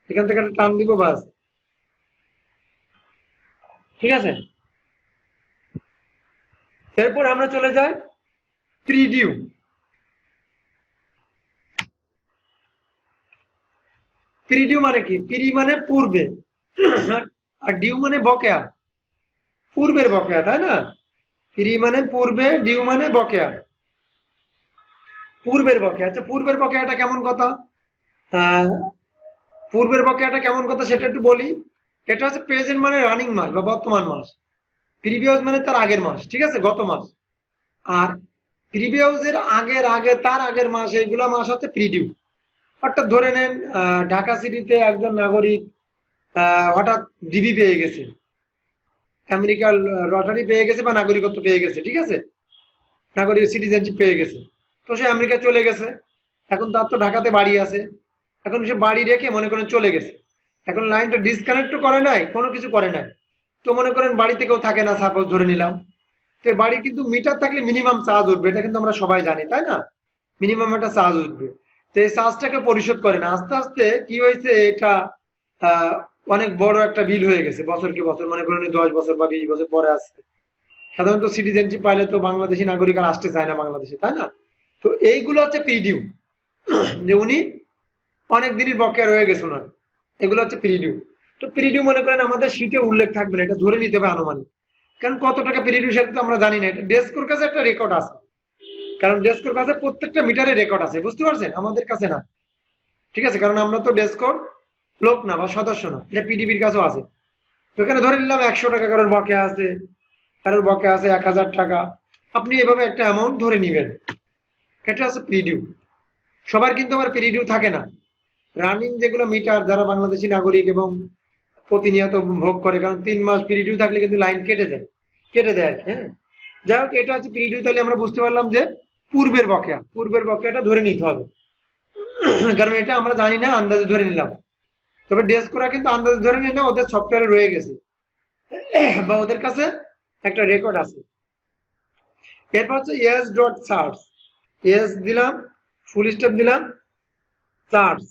এখান থেকে একটা টান দিব বাস, ঠিক আছে। এরপর আমরা চলে যাই প্রিডিউ। প্রিডিউ মানে কি, প্রি মানে পূর্বে আর ডিউ মানে বকেয়া, পূর্বের বকেয়া, তাই না। প্রি মানে পূর্বে, ডিউ মানে বকেয়া, পূর্বের বকেয়া। আচ্ছা পূর্বের বকেয়াটা কেমন কথা, পূর্বের বকেয়াটা কেমন কথা সেটা একটু বলি। এটা হচ্ছে প্রেজেন্ট মানে রানিং মাস বা বর্তমান মাস, প্রিভিয়াস মানে তার আগের মাস, ঠিক আছে, গত মাস। আর প্রিভিয়াস এর আগের আগে তার আগের মাস, এইগুলা মাস হচ্ছে প্রিডিউ। অর্থাৎ ধরে নেন ঢাকা সিটিতে একজন নাগরিক হঠাৎ ডিবি পেয়ে গেছে, আমেরিকার লটারি পেয়ে গেছে বা নাগরিকত্ব পেয়ে গেছে, ঠিক আছে, নাগরিক সিটিজেনশিপ পেয়ে গেছে। তো সে আমেরিকা চলে গেছে, এখন তার তো ঢাকাতে বাড়ি আছে, এখন সে বাড়ি রেখে মনে করেন চলে গেছে। এখন লাইনটা ডিসকানেক্ট করে নাই, কোনো কিছু করে নাই। তো মনে করেন বাড়িতে কেউ থাকে না, সাপোজ ধরে নিলাম, তো বাড়ি কিন্তু মিটার থাকলে মিনিমাম চার্জ উঠবে, এটা কিন্তু আমরা সবাই জানি, তাই না? মিনিমাম একটা চার্জ উঠবে। তো এই চার্জটাকে পরিশোধ করে না, আস্তে আস্তে কি হয়েছে, এটা আহ অনেক বড় একটা বিল হয়ে গেছে, বছরকে বছর, মনে করেন 10 বছর বা 20 বছর পরে আসছে। সাধারণত সিটিজেনশিপ পাইলে তো বাংলাদেশি নাগরিক আর আসতে চায় না বাংলাদেশে, তাই না? তো এইগুলো হচ্ছে প্রিডিউ, যে উনি অনেক দিনই বকেয়া রয়ে গেছে ওনার, এগুলো হচ্ছে প্রিডিউ। তো প্রিডিউ মনে করেন আমাদের শীটে উল্লেখ থাকবে না, এটা ধরে নিতে হবে আনুমানিক, কারণ কত টাকা প্রিডিউ সেটা তো আমরা জানি না, এটা ডেস্কোর কাছে একটা রেকর্ড আছে, কারণ ডেস্কোর কাছে প্রত্যেকটা মিটারে রেকর্ড আছে, বুঝতে পারছেন? আমাদের কাছে না, ঠিক আছে, কারণ আমরা তো ডেস্কোর লোক না বা সদস্য না, এটা পিডিবির কাছেও আছে। তো এখানে ধরে নিলাম 100 টাকা কারোর বকেয়া আছে, কারোর বকেয়া আছে 1000 টাকা, আপনি এভাবে একটা অ্যামাউন্ট ধরে নিবেন, এটা হচ্ছে প্রিডিউ। সবার কিন্তু আবার প্রিডিউ থাকে না, রানিং যেগুলো মিটার, যারা বাংলাদেশি নাগরিক এবং প্রতিনিয়ত ভোগ করে, কারণ 3 মাস প্রিডিউ থাকলে কিন্তু লাইন কেটে দেয় আর কি, হ্যাঁ। যাই হোক, এটা হচ্ছে প্রিডিউ, তাহলে আমরা বুঝতে পারলাম যে পূর্বের বকেয়াটা ধরে নিতে হবে, কারণ এটা আমরা জানি না, আন্দাজে ধরে নিলাম। তবে ডেস্কোরা কিন্তু আন্দাজে ধরে নিয়ে না, ওদের সফটওয়্যারে রয়ে গেছে বা ওদের কাছে একটা রেকর্ড আছে। এরপর হচ্ছে এস ডট সার্চ, এস দিলাম, ফুল স্টপ দিলাম, সার্চ।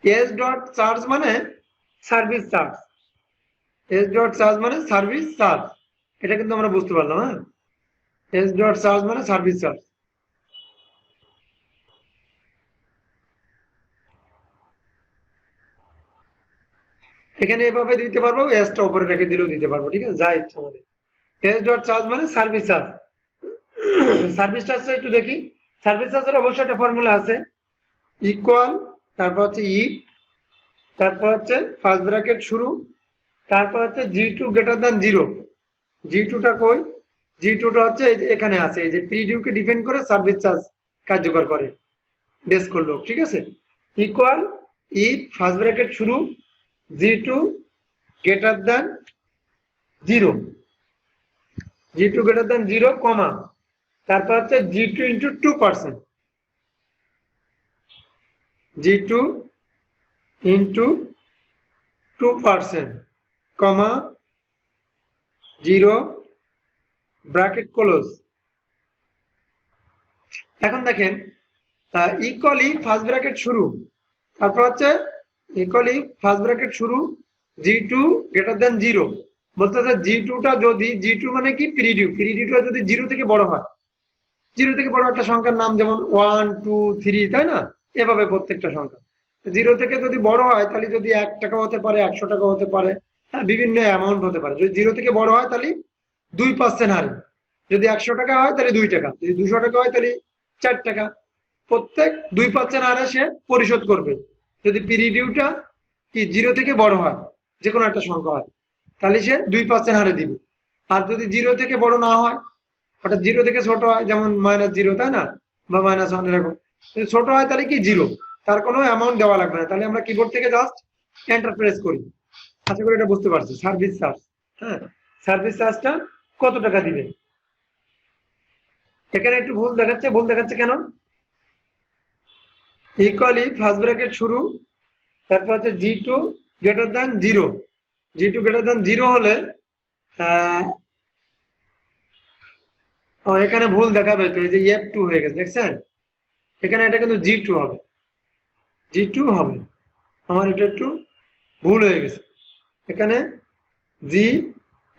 এস ডট চার্জ মানে service charge, S dot charge মানে সার্ভিস চার্জ, এটা কিন্তু আমরা বুঝতে পারলাম। হ্যাঁ, এস ডট চার্জ মানে সার্ভিস চার্জ। এখানে এভাবে দিতে পারবো, এসটা উপরে রেখে দিলেও দিতে পারবো, ঠিক আছে, যা ইচ্ছা আমাদের। এস ডট চার্জ মানে সার্ভিস চার্জ। সার্ভিস চার্জটা একটু দেখি, সার্ভিস চার্জের অবশ্যই একটা ফর্মুলা আছে, ইকুয়াল, তারপর হচ্ছে ই, তারপর হচ্ছে ফার্স্ট ব্র্যাকেট শুরু, তারপর হচ্ছে G2 গ্রেটার দ্যান 0। G2 টা কই? G2 টা হচ্ছে এই যে এখানে আছে, এই যে প্রিডিউ কে ডিপেন্ড করে সার্ভিস চার্জ কার্যকর করে ডেস্কোর লোক, ঠিক আছে। ইকুয়াল ই ফার্স্ট ব্র্যাকেট শুরু, G2 greater than 0, G2 greater than 0 কমা, তারপর হচ্ছে G2 ইন্টু 2%, G2 ইন্টু 2%, কমা 0 ব্র্যাকেট ক্লোজ। এখন দেখেন ইকুয়ালি ফার্স্ট ব্র্যাকেট শুরু, তারপর হচ্ছে ইকুয়ালি ফার্স্ট ব্র্যাকেট শুরু, G2 গ্রেটার দ্যান 0, বলতে G2 টা যদি, G2 মানে কি প্রিডিউটা যদি 0 থেকে বড় হয়, 0 থেকে বড় একটা সংখ্যার নাম, যেমন 1 2 3, তাই না? এভাবে প্রত্যেকটা সংখ্যা 0 থেকে যদি বড় হয়, তাহলে যদি 1 টাকা হতে পারে, 100 টাকা হতে পারে, হ্যাঁ, বিভিন্ন অ্যামাউন্ট হতে পারে। যদি 0 থেকে বড় হয় তাহলে 2% হারে, যদি 100 টাকা হয় তাহলে 2 টাকা, যদি 200 টাকা হয় তাহলে 4 টাকা, প্রত্যেক 2% হারে সে পরিশোধ করবে। যদি পিরিডিউটা কি 0 থেকে বড় হয়, যে কোনো একটা সংখ্যা হয়, তাহলে সে 2% হারে দিবে। আর যদি 0 থেকে বড় না হয়, অর্থাৎ 0 থেকে ছোট হয়, যেমন -0, তাই না, বা -1 এরকম, যদি ছোট হয় তাহলে কি 0, তার কোনো অ্যামাউন্ট দেওয়া লাগবে না, তাহলে আমরা কিবোর্ড থেকে জাস্ট এন্টার প্রেস করি। আশা করি এটা বুঝতে পারছি। সার্ভিস চার্জ, হ্যাঁ, সার্ভিস চার্জটা কত টাকা দিবে? এখানে একটু ভুল দেখাচ্ছে কেন? ইকুয়ালি ফার্স্ট ব্র্যাকেট শুরু, তারপর হচ্ছে G2 greater than 0, G2 greater than 0 হলে এখানে ভুল দেখাবে, তো এই যে F2 হয়ে গেছে, দেখছেন? এখানে এটা কিন্তু G2 হবে, G2 হবে, আমার এটা একটু ভুল হয়ে গেছে, এখানে G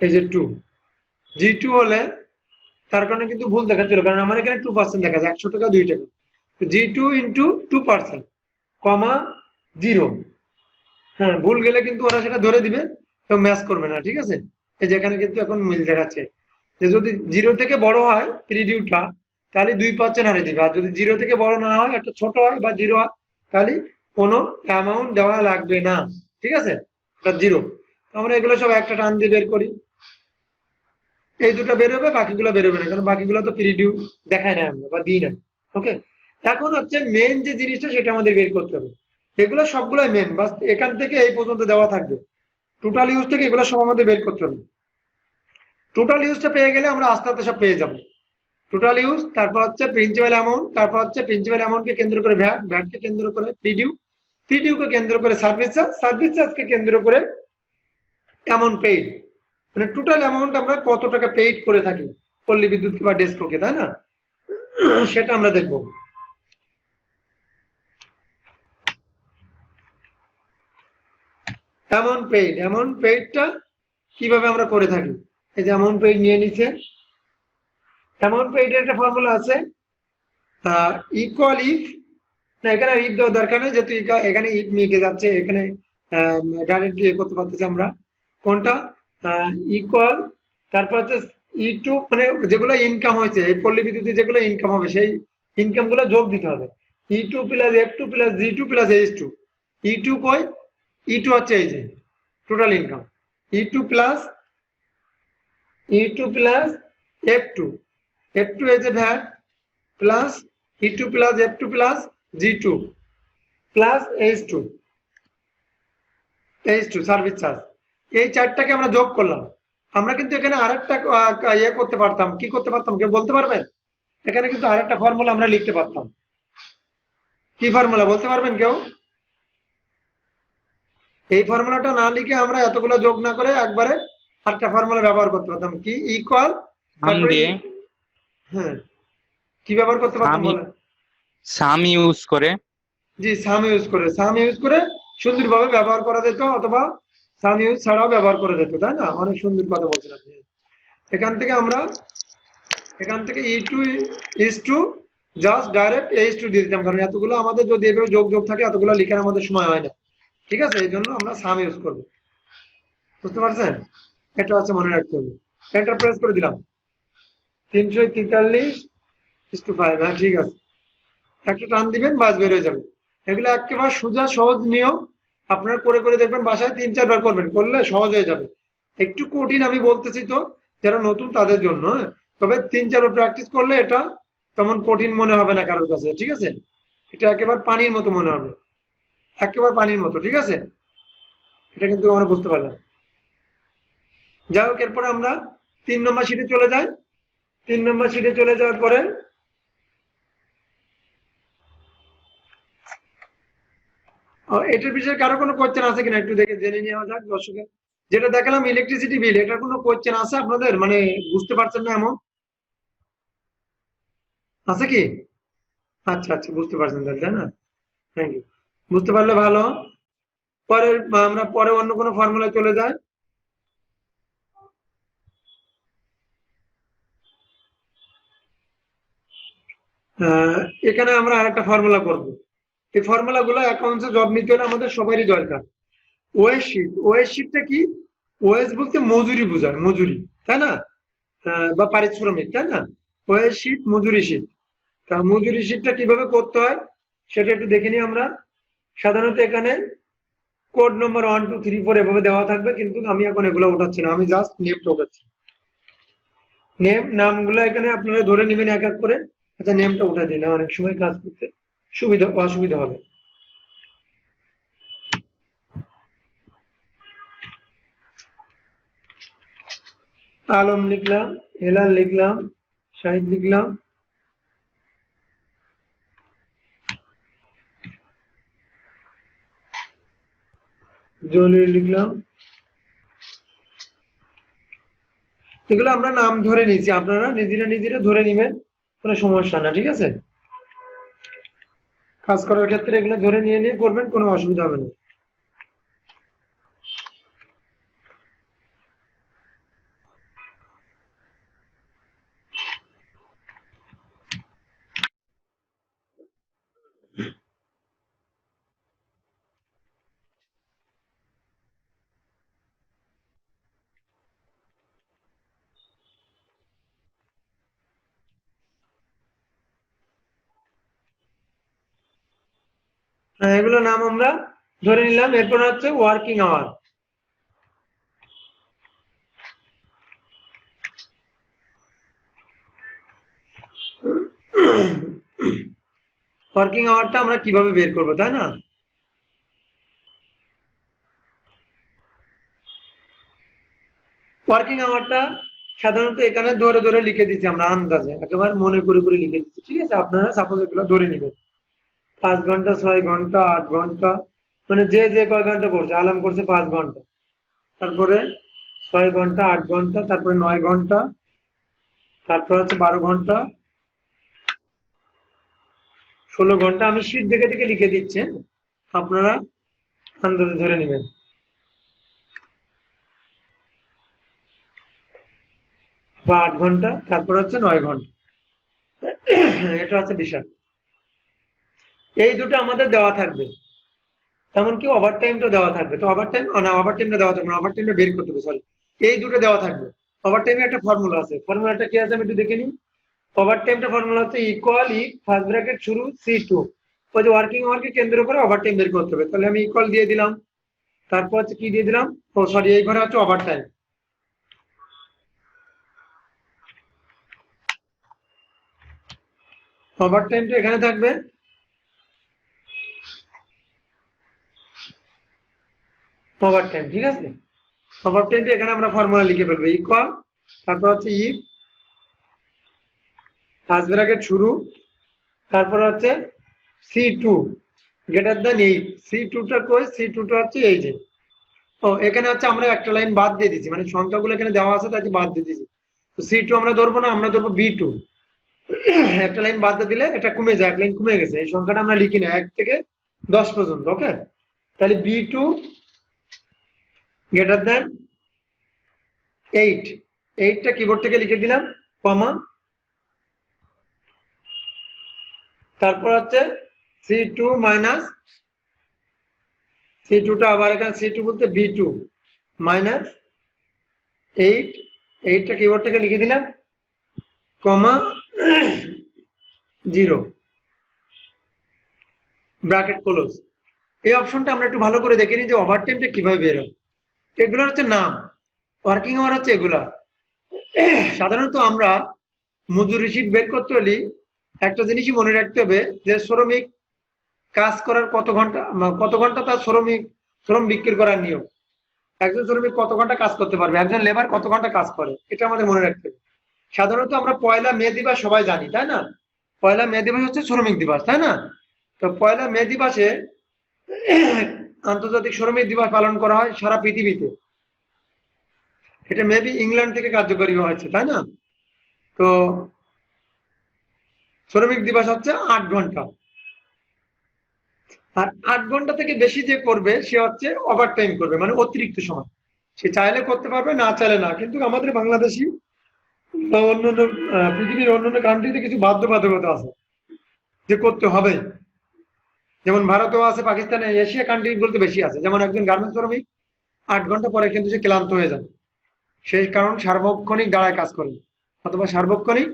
এই যে 2, G2 হলে, তার কারণে কিন্তু ভুল দেখাচ্ছিল, কারণ আমার এখানে 2% দেখা যায়, 100 টাকা 2 টাকা, G2 ইন্টু 2%, কমা 0। হ্যাঁ, ভুল গেলে কিন্তু ওরা সেটা ধরে দিবে, তো ম্যাচ করবে না, ঠিক আছে। এই যেখানে কিন্তু এখন মিল দেখাচ্ছে, যে যদি 0 থেকে বড় হয় প্রিডিউটা, তাহলে 2% হারে দিবে, আর যদি 0 থেকে বড় না হয়, একটা ছোট হয় বা 0 হয়, তাহলে কোনো অ্যামাউন্ট দেওয়া লাগবে না, ঠিক আছে, এটা 0। আমরা এগুলো সব একটা টান দিয়ে বের করি, এই দুটো বেরোবে, বাকিগুলো বেরোবে না, কারণ বাকিগুলো তো প্রিডিউ দেখায় না আমরা বা দিই না। ওকে, এখন হচ্ছে মেন যে জিনিসটা, সেটা আমাদের বের করতে হবে। এগুলো সবগুলোই মেন, বাস এখান থেকে এই পর্যন্ত দেওয়া থাকবে, টোটাল ইউজ থেকে এগুলো সব আমাদের বের করতে হবে। টোটাল ইউজটা পেয়ে গেলে আমরা আস্তে আস্তে সব পেয়ে যাবো। টোটাল ইউজ, তারপর হচ্ছে প্রিন্সিপাল অ্যামাউন্ট, তারপর হচ্ছে প্রিন্সিপাল অ্যামাউন্টকে কেন্দ্র করে ভ্যাট, ভ্যাটকে কেন্দ্র করে পিডিউ, পিডিউকে কেন্দ্র করে সার্ভিস চার্জ, সার্ভিস চার্জকে কেন্দ্র করে অ্যামাউন্ট পেইড, মানে টোটাল অ্যামাউন্ট আমরা কত টাকা পেইড করে থাকি পল্লী বিদ্যুৎ বা ডেসকোকে, তাই না? সেটা আমরা দেখবো। অ্যামাউন্ট পেইডটা কিভাবে আমরা করে থাকি, এই যে অ্যামাউন্ট পেইড নিয়ে নিচ্ছে। অ্যামাউন্ট পেইডের একটা ফর্মুলা আছে, ইকুয়াল ইফ, না এখানে ইফ দেওয়ার দরকার নেই, যেহেতু এখানে ইফ মিকে যাচ্ছে, এখানে ডাইরেক্টলি করতে পারতেছি আমরা। কোনটা? ইকুয়াল, তারপর হচ্ছে ই2, মানে যেগুলো ইনকাম হয়েছে এই পল্লী বিদ্যুতে, যেগুলো ইনকাম হবে সেই ইনকাম গুলো যোগ দিতে হবে। E2 plus F2 plus G2 plus H2। E2 কই? E2 হচ্ছে এই যে total income, E2 plus F2, F2 এই যে VAT, plus E2 plus F2 plus G2 plus H2 service charge. এই চারটাকে আমরা যোগ করলাম। আমরা কিন্তু এখানে আরেকটা ইয়ে করতে পারতাম, কি করতে পারতাম কেউ বলতে পারবেন? এখানে কিন্তু আরেকটা ফর্মুলা আমরা লিখতে পারতাম। কি ফর্মুলা বলতে পারবেন কেউ? এই ফর্মুলাটা না লিখে আমরা এতগুলো যোগ না করে একবারে আরেকটা ফর্মুলা ব্যবহার করতে পারতাম, কি? ইকুয়াল, হ্যাঁ, কি ব্যবহার করতে পারতাম বলেন? সাম ইউজ করে। জি, সাম ইউজ করে সুন্দরভাবে ব্যবহার করা যেত, অথবা সাম ইউজ ছাড়াও ব্যবহার করা যেত, তাই না? অনেক সুন্দর কথা বলছেন আপনি। এখান থেকে E2 is to just direct H2 দিয়ে দিতাম, কারণ এতগুলো আমাদের যদি এভাবে যোগ থাকে এতগুলো লিখার আমাদের সময় হয় না, ঠিক আছে? এই জন্য আমরা সাম ইউজ করবো, বুঝতে পারছেন? এটা হচ্ছে মনে রাখতে হবে। এন্টার প্রেস করে দিলাম, 343:5, হ্যাঁ ঠিক আছে। একটা টান দিবেন, বাস বের হয়ে যাবে। এগুলো একেবারে সোজা সহজ নিয়ম, আপনারা করে দেখবেন, বাসায় 3-4 বার করবেন, করলে সহজ হয়ে যাবে। একটু কঠিন আমি বলতেছি তো, যারা নতুন তাদের জন্য, তবে 3-4 বার প্র্যাকটিস করলে এটা তেমন কঠিন মনে হবে না কারোর কাছে, ঠিক আছে? এটা একেবারে পানির মতো মনে হবে, একেবারে পানির মতো, ঠিক আছে? এটা কিন্তু আমরা বুঝতে পারলাম। যাই হোক, এরপরে আমরা 3 নম্বর শিটে চলে যাই। 3 নম্বর শিটে চলে যাওয়ার পরে এটার বিষয়ে কারো কোনো কোয়েশ্চেন আছে কিনা একটু দেখে জেনে নেওয়া যাক দর্শকের। যেটা দেখালাম ইলেকট্রিসিটি বিল, এটার কোনো কোয়েশ্চেন আছে আপনাদের, মানে বুঝতে পারছেন না এমন আছে কি? আচ্ছা আচ্ছা, বুঝতে পারছেন তাই না? থ্যাংক ইউ, বুঝতে পারলে ভালো। পরে আমরা অন্য কোনো ফর্মুলায় চলে যাই। এখানে আমরা আরেকটা ফর্মুলা করব। এই ফর্মুলা গুলো অ্যাকাউন্টসে জব নিতে হলে আমাদের সবারই দরকার। ওএস শিটটা কি? ওএস বলতে মজুরি বোঝায়, মজুরি, তাই না? বা পারিশ্রমিক, তাই না? ওএস শিট, মজুরি শিট। তা মজুরি শিটটা কিভাবে করতে হয় সেটা একটু দেখে নিই আমরা। সাধারণত এখানে কোড নম্বর 1 2 3 4 এভাবে দেওয়া থাকবে, কিন্তু আমি এখন এগুলো উঠাচ্ছি না, আমি জাস্ট নেমটা উঠাচ্ছি। নামগুলো এখানে আপনারা ধরে নেবেন এক এক করে। আচ্ছা, নেমটা উঠা দিন, অনেক সময় কাজ করতে অসুবিধা হবে। আলম লিখলাম, হেলাল লিখলাম, শাহিদ লিখলাম, জলিল লিখলাম। এগুলো আমরা নাম ধরে নিয়েছি, আপনারা নিজেরা ধরে নিবেন, কোনো সমস্যা না, ঠিক আছে? কাজ করার ক্ষেত্রে এগুলো ধরে নিয়ে করবেন, কোনো অসুবিধা হবে না। এগুলো নাম আমরা ধরে নিলাম। এরপর হচ্ছে ওয়ার্কিং আওয়ার। ওয়ার্কিং আওয়ারটা আমরা কিভাবে বের করবো, তাই না? ওয়ার্কিং আওয়ারটা সাধারণত এখানে ধরে ধরে লিখে দিচ্ছি আমরা আন্দাজে, একেবারে মনে করে করে লিখে দিচ্ছি, ঠিক আছে? আপনারা সাপোজ এগুলো ধরে নেবেন 5 ঘন্টা, 6 ঘন্টা, 8 ঘন্টা, মানে যে যে কয় ঘন্টা করছে। আলাম করছে 5 ঘন্টা, তারপরে 6 ঘন্টা, 8 ঘন্টা, তারপরে 9 ঘন্টা, তারপর হচ্ছে 12 ঘন্টা, 16 ঘন্টা। আমি শীট দেখে দেখে লিখে দিচ্ছি, আপনারা আন্দাজে ধরে নেবেন। বা 8 ঘন্টা, তারপর হচ্ছে 9 ঘন্টা। এটা হচ্ছে বিষয়। এই দুটো আমাদের দেওয়া থাকবে, এমনকি ওভারটাইমটা দেওয়া থাকবে। তো ওভারটাইমটা দেওয়া থাকবে না, ওভারটাইমটা বের করতে হবে, সরি। এই দুটো দেওয়া থাকবে। ওভারটাইমে একটা ফর্মুলা আছে, ফর্মুলাটা কি আছে আমি একটু দেখে নিই। ওভারটাইমটা ফর্মুলা হচ্ছে ইকুয়াল ই ফার্স্ট ব্র্যাকেট শুরু C2, ওই যে ওয়ার্কিং আওয়ারকে কেন্দ্র করে ওভারটাইম বের করতে হবে। তাহলে আমি ইকুয়াল দিয়ে দিলাম, তারপর হচ্ছে কি দিয়ে দিলাম, ও সরি, এই ঘরে হচ্ছে ওভারটাইম। ওভারটাইমটা এখানে থাকবে, ওভারটাইম, ঠিক আছে? ওভারটাইমটা এখানে আমরা ফর্মুলা লিখে ফেলবো, ইকুয়াল, তারপর হচ্ছে ই ফার্স্ট ব্র্যাকেট শুরু, তারপর হচ্ছে C2 গ্রেটার দ্যান 8। C2টা কই, C2টা হচ্ছে এই যে, ও এখানে হচ্ছে আমরা একটা লাইন বাদ দিয়ে দিচ্ছি, মানে সংখ্যাগুলো এখানে দেওয়া আছে তাকে বাদ দিয়ে দিচ্ছি। তো C2 আমরা ধরবো না, আমরা ধরবো B2। একটা লাইন বাদ দিয়ে দিলে এটা কমে যায়, এক লাইন কমে গেছে। এই সংখ্যাটা আমরা লিখি না 1 থেকে 10 পর্যন্ত, ওকে? তাহলে B2 গ্রেটার দ্যান 8। 8টা কিবোর্ড থেকে লিখে দিলাম, কমা, তারপর হচ্ছে C2 মাইনাস, C2টা আবার এখানে C2 বলতে B2 মাইনাস 8। 8টা কিবোর্ড থেকে লিখে দিলাম, কমা, 0 ব্র্যাকেট ক্লোজ। এই অপশনটা আমরা একটু ভালো করে দেখে নিই যে ওভারটাইমটা কিভাবে বের হয়। এগুলো হচ্ছে নাম, ওয়ার্কিং আওয়ার হচ্ছে এগুলা। সাধারণত আমরা মজুরি শীট বের করতে হলে একটা জিনিসই মনে রাখতে হবে যে শ্রমিক কাজ করার কত ঘন্টা তার শ্রম বিক্রি করার নিয়ম। একজন শ্রমিক কত ঘন্টা কাজ করতে পারবে, একজন লেবার কত ঘন্টা কাজ করে, এটা আমাদের মনে রাখতে হবে। সাধারণত আমরা পয়লা মে দিবস সবাই জানি, তাই না? পয়লা মে দিবস হচ্ছে শ্রমিক দিবস, তাই না? তো পয়লা মে দিবসে আন্তর্জাতিক শ্রমিক দিবস পালন করা হয় সারা পৃথিবীতে। এটা মেবি ইংল্যান্ড থেকে কার্যকরী হয়েছে, তাই না? তো শ্রমিক দিবস হচ্ছে 8 ঘন্টা, আর 8 ঘন্টা থেকে বেশি যে করবে সে হচ্ছে ওভারটাইম করবে, মানে অতিরিক্ত সময়। সে চাইলে করতে পারবে, না চাইলে না। কিন্তু আমাদের বাংলাদেশি বা অন্যান্য পৃথিবীর অন্যান্য কান্ট্রিতে কিছু বাধ্যবাধকতা আছে যে করতে হবে। যেমন ভারতেও আছে, পাকিস্তানে, এশিয়া কান্ট্রি বলতে বেশি আছে। যেমন একজন গার্মেন্টস শ্রমিক 8 ঘন্টা পরে কিন্তু সে ক্লান্ত হয়ে যায়, সেই কারণ সার্বক্ষণিক দাঁড়ায় কাজ করে অথবা সার্বক্ষণিক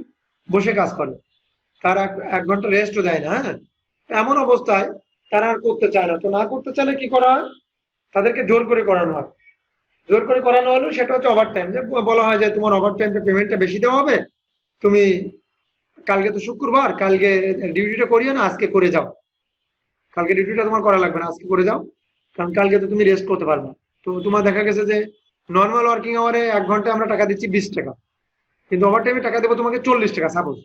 বসে কাজ করে, তার 1 ঘন্টা রেস্টও দেয় না। হ্যাঁ, এমন অবস্থায় তারা আর করতে চায় না। তো না করতে চাইলে কি করা হয়, তাদেরকে জোর করে করানো হয়। জোর করে করানো হলেও সেটা হচ্ছে ওভারটাইম। যে বলা হয় যে তোমার ওভারটাইমটা পেমেন্টটা বেশি দেওয়া হবে, তুমি কালকে তো শুক্রবার, কালকে ডিউটিটা করিও না, আজকে করে যাও। কালকে ডিউটিটা তোমার করা লাগবে না, আজকে করে যাও, কারণ কালকে তো তুমি রেস্ট করতে পারবে না। তো তোমার দেখা গেছে যে নর্মাল ওয়ার্কিং আওয়ারে 1 ঘন্টায় আমরা টাকা দিচ্ছি 20 টাকা, কিন্তু ওভারটাইমে টাকা দেবো তোমাকে 40 টাকা সাপোজ,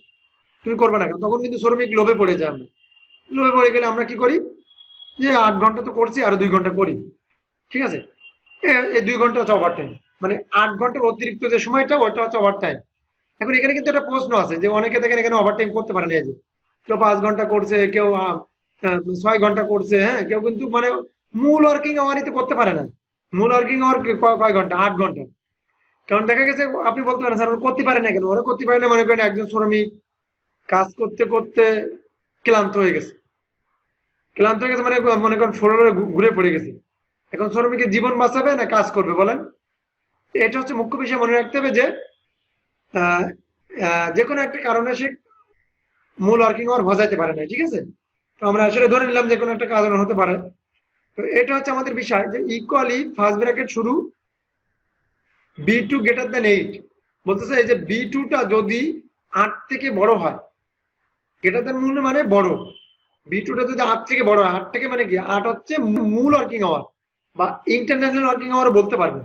তুমি করবে না কেন? তখন কিন্তু শ্রমিক লোভে পড়ে যায়। আমরা লোভে পড়ে গেলে আমরা কি করি, যে 8 ঘন্টা তো করছি, আরো 2 ঘন্টা করি, ঠিক আছে? এই 2 ঘন্টা হচ্ছে ওভারটাইম, মানে 8 ঘন্টার অতিরিক্ত যে সময়টা ওটা হচ্ছে ওভারটাইম। এখন এখানে কিন্তু একটা প্রশ্ন আছে যে অনেকে দেখেন এখানে ওভারটাইম করতে পারে না, যে কেউ 5 ঘন্টা করছে, কেউ 6 ঘন্টা করছে, হ্যাঁ, কেউ কিন্তু মানে মূল ওয়ার্কিং আওয়ারই তো করতে পারে না। মূল ওয়ার্কিং আওয়ার কয় ঘন্টা? 8 ঘন্টা। কারণ দেখা গেছে আপনি বলতে পারেন স্যার ওরা করতে পারে না কেন, ওরা করতে পারে না, মনে করেন একজন শ্রমিক কাজ করতে করতে ক্লান্ত হয়ে গেছে, মানে মনে করেন ফ্লোরে ঘুরে পড়ে গেছে। এখন শ্রমিকের জীবন বাঁচাবে না কাজ করবে, বলেন? এটা হচ্ছে মুখ্য বিষয় মনে রাখতে হবে যে যে কোনো একটা কারণে সে মূল ওয়ার্কিং আওয়ার বজাইতে পারে না, ঠিক আছে? তো আমরা আসলে ধরে নিলাম যে কোনো একটা কারণ হতে পারে। তো এটা হচ্ছে আমাদের বিষয় যে ইকুয়ালি ফার্স্ট ব্র্যাকেট শুরু B2 গ্রেটার দ্যান 8 বলতেছে। এই যে B2টা যদি 8 থেকে বড় হয়, গ্রেটার দ্যান মানে বড়, B2টা যদি 8 থেকে বড় হয়, 8 থেকে মানে কি, 8 হচ্ছে মূল ওয়ার্কিং আওয়ার বা ইন্টারন্যাশনাল ওয়ার্কিং আওয়ার বলতে পারবেন,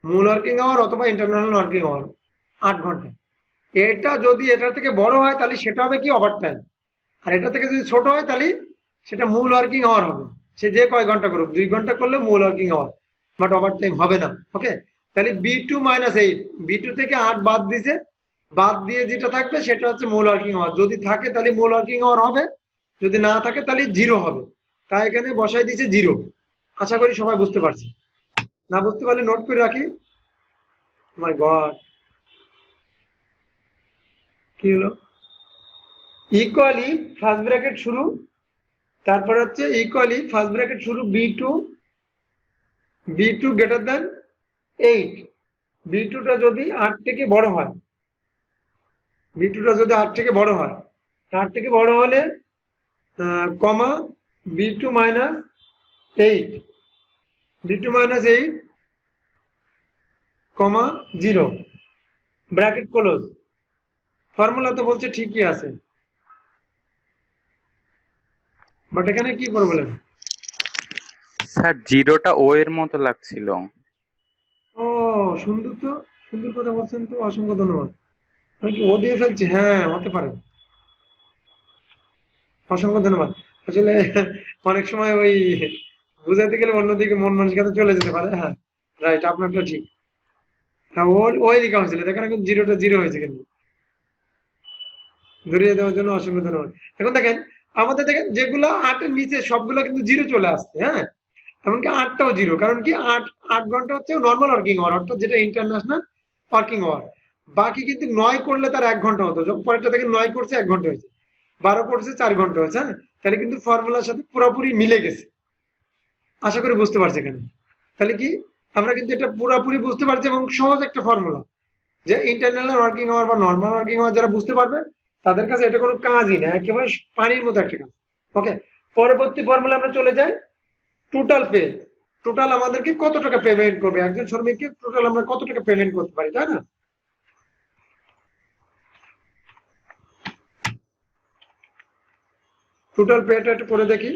মূল ওয়ার্কিং আওয়ার অথবা ইন্টারন্যাশনাল ওয়ার্কিং আওয়ার। 8 ঘন্টা। এটা যদি এটার থেকে বড় হয় তাহলে সেটা হবে কি ওভার টাইম, আর এটা থেকে যদি ছোট হয় তাহলে সেটা মূল ওয়ার্কিং আওয়ার হবে। সে যে কয় ঘন্টা করুক, 2 ঘন্টা করলে মূল working hour, but over time হবে না। ওকে, তাহলে B2 - 8, B2 থেকে 8 বাদ দিছে, বাদ দিয়ে যেটা থাকবে সেটা হচ্ছে মূল ওয়ার্কিং আওয়ার। যদি থাকে তাহলে মূল ওয়ার্কিং আওয়ার হবে, যদি না থাকে তাহলে 0 হবে। তাই এখানে বসাই দিয়েছে 0। আশা করি সবাই বুঝতে পারছি। না বুঝতে পারলে নোট করে রাখি। মাই গড, কি হলো? ইকুয়ালি ফার্স্ট ব্র্যাকেট শুরু, তারপর হচ্ছে ইকুয়ালি ফার্স্ট ব্র্যাকেট শুরু B2 গ্রেটার দ্যান 8। B2টা যদি 8 থেকে বড় হয়, B2টা যদি 8 থেকে বড় হয়, 8 থেকে বড় হলে কমা B2 - 8, B2 - 8 কমা 0, ব্র্যাকেট ক্লোজ। ফর্মুলা তো বলছে ঠিকই আছে, বাট এখানে কি প্রবলেম? স্যার জিরোটা ও এর মতো লাগছিল। ও সুন্দর, তো সুন্দর কথা বলছেন, তো অসংখ্য ধন্যবাদ। আমি কি ও দিয়ে ফেলছি? হ্যাঁ, হতে পারে। অসংখ্য ধন্যবাদ। আসলে অনেক সময় ওই বুঝাইতে গেলে অন্যদিকে মন মানসিকতা চলে যেতে পারে। হ্যাঁ, রাইট, আপনারটা ঠিক। হ্যাঁ, ওই লেখা হয়েছিল, দেখেন এখন 0টা 0 হয়েছে, কিন্তু ধরিয়ে দেওয়ার জন্য অসংখ্য ধন্যবাদ। এখন দেখেন আমাদের, দেখেন যেগুলো 8-এর নিচে সবগুলো কিন্তু 0 চলে আসছে। হ্যাঁ, এমনকি 8টাও 0, কারণ কি 8 ঘন্টা হচ্ছে নর্মাল ওয়ার্কিং আওয়ার, অর্থাৎ যেটা ইন্টারন্যাশনাল ওয়ার্কিং আওয়ার। বাকি কিন্তু 9 করলে তার 1 ঘন্টা হতো, যখন পরেরটা থেকে 9 করছে 1 ঘন্টা হয়েছে, 12 করছে 4 ঘন্টা হয়েছে। হ্যাঁ, তাহলে কিন্তু ফর্মুলার সাথে পুরোপুরি মিলে গেছে। আশা করি বুঝতে পারছি এখানে। তাহলে কি আমরা কিন্তু এটা পুরোপুরি বুঝতে পারছি, এবং সহজ একটা ফর্মুলা, যে ইন্টারনাল ওয়ার্কিং আওয়ার বা নর্মাল ওয়ার্কিং আওয়ার যারা বুঝতে পারবে তাদের কাছে এটা কোনো কাজই না, একেবারে পানির মতো একটা কাজ। ওকে, পরবর্তী ফর্মুলা আমরা চলে যাই। টোটাল পে, টোটাল আমাদেরকে কত টাকা পেমেন্ট করবে একজন শ্রমিককে, টোটাল আমরা কত টাকা পেমেন্ট করতে পারি, তাই না? টোটাল পেটা একটু করে দেখি,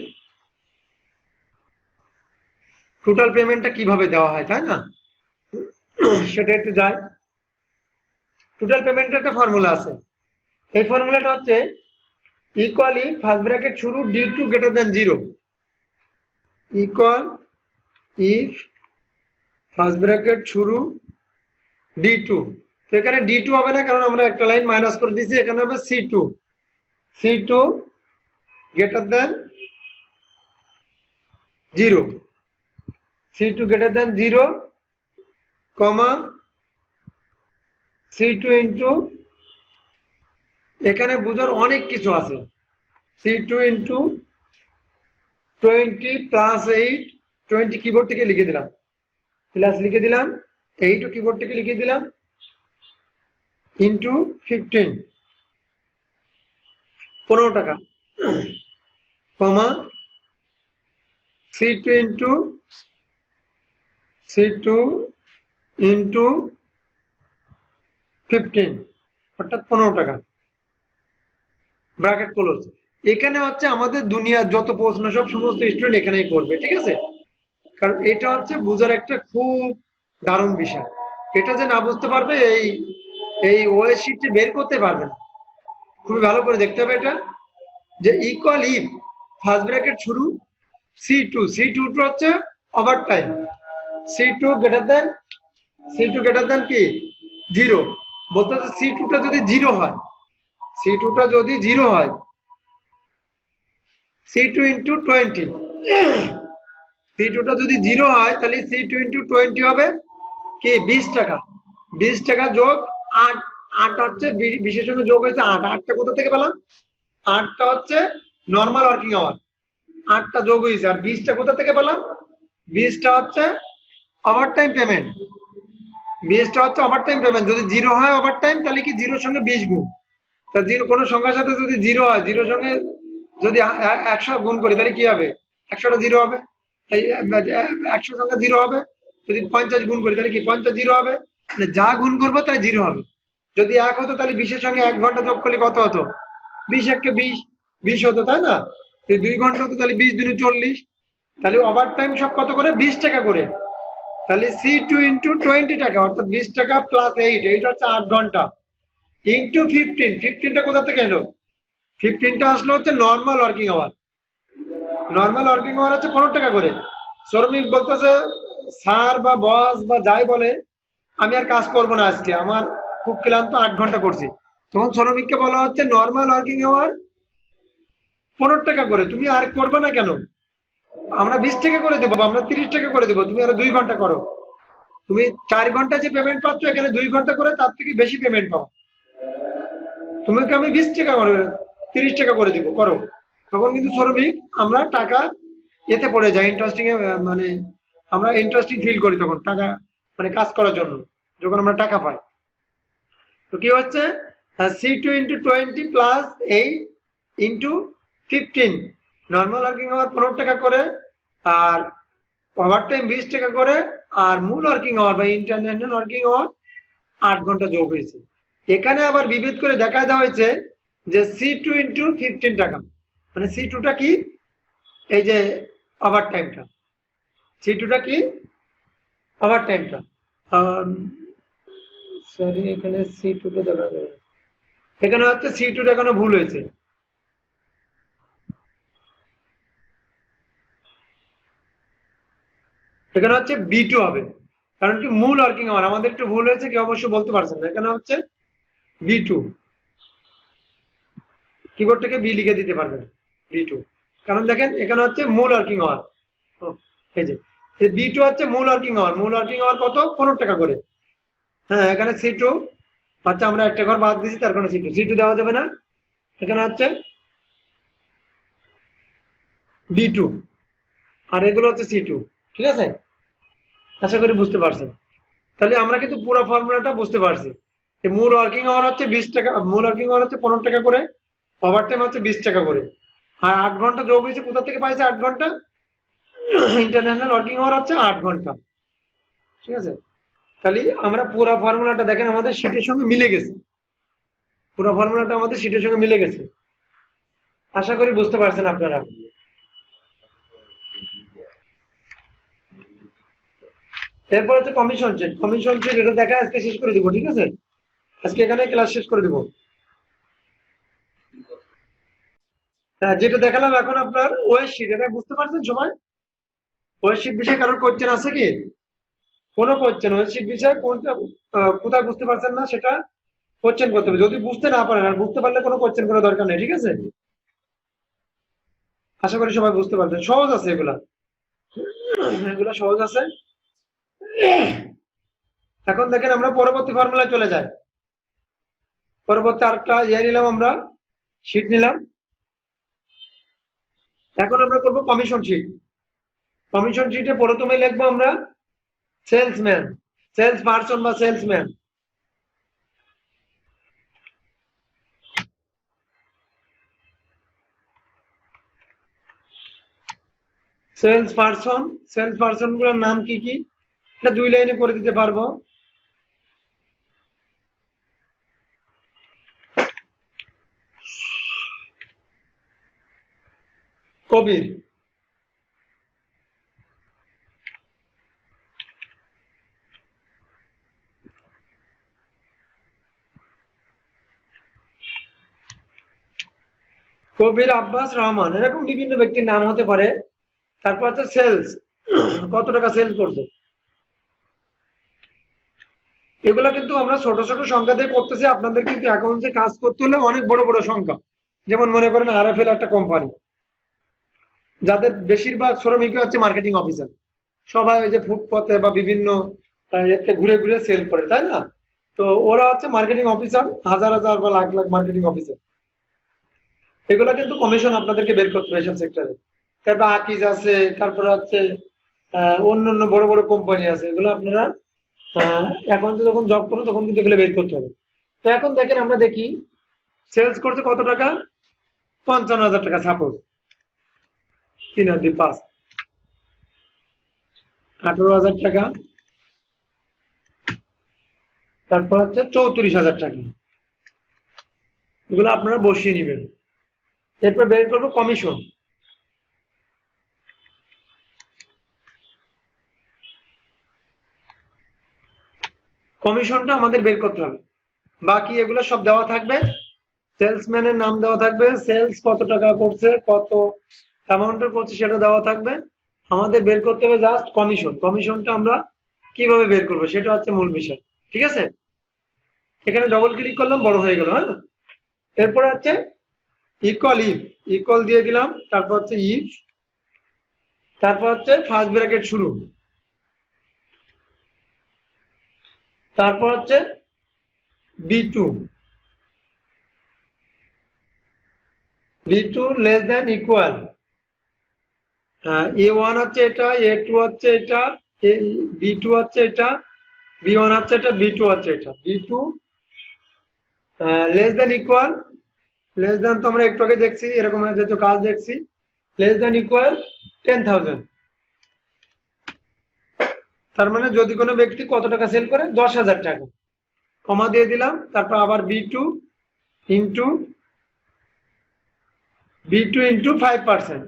টোটাল পেমেন্টটা কিভাবে দেওয়া হয়, তাই না? সেটা একটু যাই। টোটাল পেমেন্টের একটা ফর্মুলা আছে। এই ফর্মুলাটা হচ্ছে ইকুয়ালি ফার্স্ট ব্র্যাকেট শুরু D2 greater than 0, equal if first bracket শুরু D2। তো এখানে D2 হবে না, কারণ আমরা একটা লাইন মাইনাস করে দিয়েছি, এখানে হবে C2 greater than 0, C2 greater than 0, কমা C2 ইন্টু, এখানে বুঝার অনেক কিছু আছে। C2 ইন্টু 20 প্লাস 8, 20 কিবোর্ড থেকে লিখে দিলাম, প্লাস লিখে দিলাম, 8 কিবোর্ড থেকে লিখে দিলাম, ইন্টু 15, 15 টাকা, কমা C2 ইন্টু 15, অর্থাৎ 15 টাকা, ব্র্যাকেট ক্লোজ। এখানে হচ্ছে আমাদের দুনিয়ার যত প্রশ্ন সব সমস্ত স্টুডেন্ট এখানেই করবে, ঠিক আছে? কারণ এটা হচ্ছে বোঝার একটা খুব দারুণ বিষয়। এটা যে না বুঝতে পারবে, এই ওএস শিটটি বের করতে পারবে না। খুবই ভালো করে দেখতে হবে এটা, যে ইকুয়াল ইফ ফার্স্ট ব্র্যাকেট শুরু C2 হচ্ছে over time, C2 greater than কি 0, বলতে হচ্ছে C2টা যদি 0 হয়, C2টা যদি 0 হয়, C2 ইন্টু 20, C2টা যদি 0 হয় তাহলে C2 ইন্টু 20 হবে কি 20 টাকা, 20 টাকা যোগ 8, 8 হচ্ছে বিশেষণ যোগ হয়েছে 8, 8টা কোথা থেকে পেলাম? 8টা হচ্ছে নর্মাল ওয়ার্কিং আওয়ার, 8টা যোগ হয়েছে, আর 20টা কোথা থেকে পেলাম? 20টা হচ্ছে ওভার টাইম পেমেন্ট, 20টা হচ্ছে ওভার টাইম পেমেন্ট। যদি 0 হয় ওভার টাইম, তাহলে কি 0 সঙ্গে 20 গুণ, তা কোনো সংখ্যার সাথে যদি 0 হয়, 0 সঙ্গে যদি 100 গুণ করি তাহলে কি হবে? 100টা 0 হবে, এই 100 সঙ্গে 0 হবে। যদি 50 গুণ করি তাহলে কি 50 0 হবে, মানে যা গুণ করবো তাই 0 হবে। যদি 1 হতো তাহলে 20-এর সঙ্গে 1 ঘন্টা যোগ করলে কত হতো? 20 1 কে 20 হতো, তাই না? 2 ঘন্টা হতো, তাহলে 20 দিনে 40, তাহলে ওভার টাইম সব কত করে? 20 টাকা করে। তাহলে C2 ইন্টু 20 টাকা অর্থাৎ 20 টাকা প্লাস 8, এইটা হচ্ছে 8 ঘন্টা ইন্টু 15টা কোথা থেকে এলো? 15টা আসলো হচ্ছে normal working hour. Normal working hour হচ্ছে 15 টাকা করে। শ্রমিক বলতেছে স্যার বা বস বা যাই বলে আমি আর কাজ করবো না আজকে, আমার খুব ক্লান্ত, 8 ঘন্টা করছি। তখন শ্রমিককে বলা হচ্ছে নর্মাল ওয়ার্কিং আওয়ার 15 টাকা করে, তুমি আর করবে না কেন? আমরা 20 টাকা করে দেবো, আমরা 30 টাকা করে দেবো, তুমি আরো 2 ঘন্টা করো। তুমি 4 ঘন্টা যে পেমেন্ট পাচ্ছ এখানে 2 ঘন্টা করে তার থেকে বেশি পেমেন্ট পাও। তোমাকে আমি 20 টাকা করে 30 টাকা করে দিব, করো। তখন কিন্তু শ্রমিক আমরা টাকা এতে পড়ে যাই, ইন্টারেস্টিং এ, মানে আমরা ইন্টারেস্টিং ফিল করি তখন টাকা মানে কাজ করার জন্য, যখন আমরা টাকা পাই। তো কি হচ্ছে C2 into 20 plus 8 into 15, normal working hour 15 টাকা করে, আর ওভার টাইম 20 টাকা করে, আর মূল ওয়ার্কিং আওয়ার বা ইন্টারন্যাশনাল ওয়ার্কিং আওয়ার 8 ঘন্টা যোগ হয়েছে। এখানে আবার বিভেদ করে দেখা দেওয়া হয়েছে যে C2 ইন্টু 15 টাকা, মানে C2টা কি, এই যে ওভার টাইমটা, C2টা কি ওভার টাইমটা। সরি, এখানে C2টা দেখা যাবে, এখানে হচ্ছে C2টা এখানে ভুল হয়েছে। এখানে হচ্ছে B2 হবে, কারণ কি মূল ওয়ার্কিং আওয়ার আমাদের একটু ভুল হয়েছে, কি অবশ্যই বলতে পারছেন না, এখানে হচ্ছে B2, কিবোর্ড থেকে বি লিখে দিতে পারবেন B2, কারণ দেখেন এখানে হচ্ছে মূল ওয়ার্কিং আওয়ার, এই যে B2 হচ্ছে মূল ওয়ার্কিং আওয়ার। মূল ওয়ার্কিং আওয়ার কত? 15 টাকা করে। হ্যাঁ, এখানে C2 আচ্ছা আমরা একটা ঘর বাদ দিয়েছি, তার কারণে C2 দেওয়া যাবে না, এখানে হচ্ছে B2 আর এগুলো হচ্ছে C2। ঠিক আছে, আশা করি বুঝতে পারছেন। তাহলে আমরা কিন্তু পুরো ফর্মুলাটা বুঝতে পারছি। মূল ওয়ার্কিং আওয়ার হচ্ছে 20 টাকা, মূল ওয়ার্কিং আওয়ার হচ্ছে 15 টাকা করে, ওভার টাইম হচ্ছে 20 টাকা করে, আর 8 ঘন্টা যোগ হয়েছে কোথা থেকে পাইছে? 8 ঘন্টা ইন্টারন্যাশনাল ওয়ার্কিং আওয়ার হচ্ছে 8 ঘন্টা। ঠিক আছে, তাহলে আমরা পুরো ফর্মুলাটা দেখেন আমাদের শীটের সঙ্গে মিলে গেছে, পুরো ফর্মুলাটা আমাদের শীটের সঙ্গে মিলে গেছে। আশা করি বুঝতে পারছেন আপনারা। এরপর হচ্ছে কমিশন চেক। কমিশন চেক এটা দেখা আজকে শেষ করে দিব, ঠিক আছে, আজকে এখানে ক্লাস শেষ করে দিব। হ্যাঁ, যেটা দেখালাম এখন আপনার ওয়েস শিট, এটা বুঝতে পারছেন সবাই? ওয়েস শিট বিষয়ে কারোর কোয়েশ্চেন আছে কি? কোনো কোয়েশ্চেন ওয়েস শিট বিষয়ে কোনটা কোথায় বুঝতে পারছেন না সেটা কোয়েশ্চেন করতে হবে, যদি বুঝতে না পারেন, আর বুঝতে পারলে কোনো কোয়েশ্চেন করার দরকার নেই, ঠিক আছে। আশা করি সবাই বুঝতে পারবেন, সহজ আছে এগুলা, এগুলা সহজ আছে। এখন দেখেন আমরা পরবর্তী ফর্মুলায় চলে যাই। পরবর্তী আরেকটা নিলাম, আমরা শিট নিলাম। এখন আমরা করব কমিশন শিট। কমিশন শিটে প্রথমে লিখবো আমরা সেলসম্যান, সেলস পারসন বা সেলসম্যান। সেলস পারসন গুলোর নাম কি কি, এটা 2 লাইনে করে দিতে পারবো। কবির, কবির আব্বাস রহমান, এরকম বিভিন্ন ব্যক্তির নাম হতে পারে। তারপর হচ্ছে সেলস, কত টাকা সেলস করছে। এগুলো কিন্তু আমরা ছোট ছোট সংখ্যা দিয়ে করতেছি, আপনাদের কিন্তু অ্যাকাউন্টে কাজ করতে হলে অনেক বড় বড় সংখ্যা, যেমন মনে করেন RFL একটা কোম্পানি, যাদের বেশিরভাগ শ্রমিক হচ্ছে মার্কেটিং অফিসার, সবাই ওই যে ফুটপথে বা বিভিন্ন ঘুরে ঘুরে সেল করে, তাই না? তো ওরা হচ্ছে মার্কেটিং অফিসার, হাজার হাজার বা লাখ লাখ মার্কেটিং অফিসার। এগুলো কিন্তু কমিশন আপনাদেরকে বের করতে হবে এসব সেক্টরে। তারপর আকিজ আছে, তারপরে হচ্ছে অন্য অন্য বড় বড় কোম্পানি আছে, এগুলো আপনারা এখন যখন জব করো তখন কিন্তু এগুলো বের করতে হবে। তো এখন দেখেন আমরা দেখি সেলস করতে কত টাকা, 55,000 টাকা, সাপোজ 3 আর 2 5, 18,000 টাকা, তারপর হচ্ছে 34,000 টাকা, এগুলো আপনারা বসিয়ে নেবেন। এরপর বের করবো কমিশন। কমিশনটা আমাদের বের করতে হবে। বাকি এগুলো সব দেওয়া থাকবে, সেলসম্যানের নাম দেওয়া থাকবে, সেলস কত টাকা করছে, কত অ্যামাউন্টের করছে সেটা দেওয়া থাকবে। আমাদের বের করতে হবে জাস্ট কমিশন। কমিশনটা আমরা কিভাবে বের করবো সেটা হচ্ছে মূল বিষয়। ঠিক আছে, এখানে ডবল ক্লিক করলাম, বড় হয়ে গেল। হ্যাঁ, এরপরে হচ্ছে ইকুয়াল ইফ, ইকুয়াল দিয়ে দিলাম, তারপর হচ্ছে ইফ, তারপর হচ্ছে ফার্স্ট ব্র্যাকেট শুরু, তারপর হচ্ছে B2, B2 less than equal, A1 হচ্ছে এটা, A2 হচ্ছে এটা, B2 হচ্ছে এটা, B1 হচ্ছে এটা, B2 হচ্ছে এটা। B2 less than equal, less than তো আমরা একটু আগে দেখছি, এরকম যেহেতু কাজ দেখছি, লেস দেন ইকুয়াল 10,000। তার মানে যদি কোনো ব্যক্তি কত টাকা সেল করে, 10,000 টাকা, কমা দিয়ে দিলাম, তারপর আবার B2 ইন্টু 5%,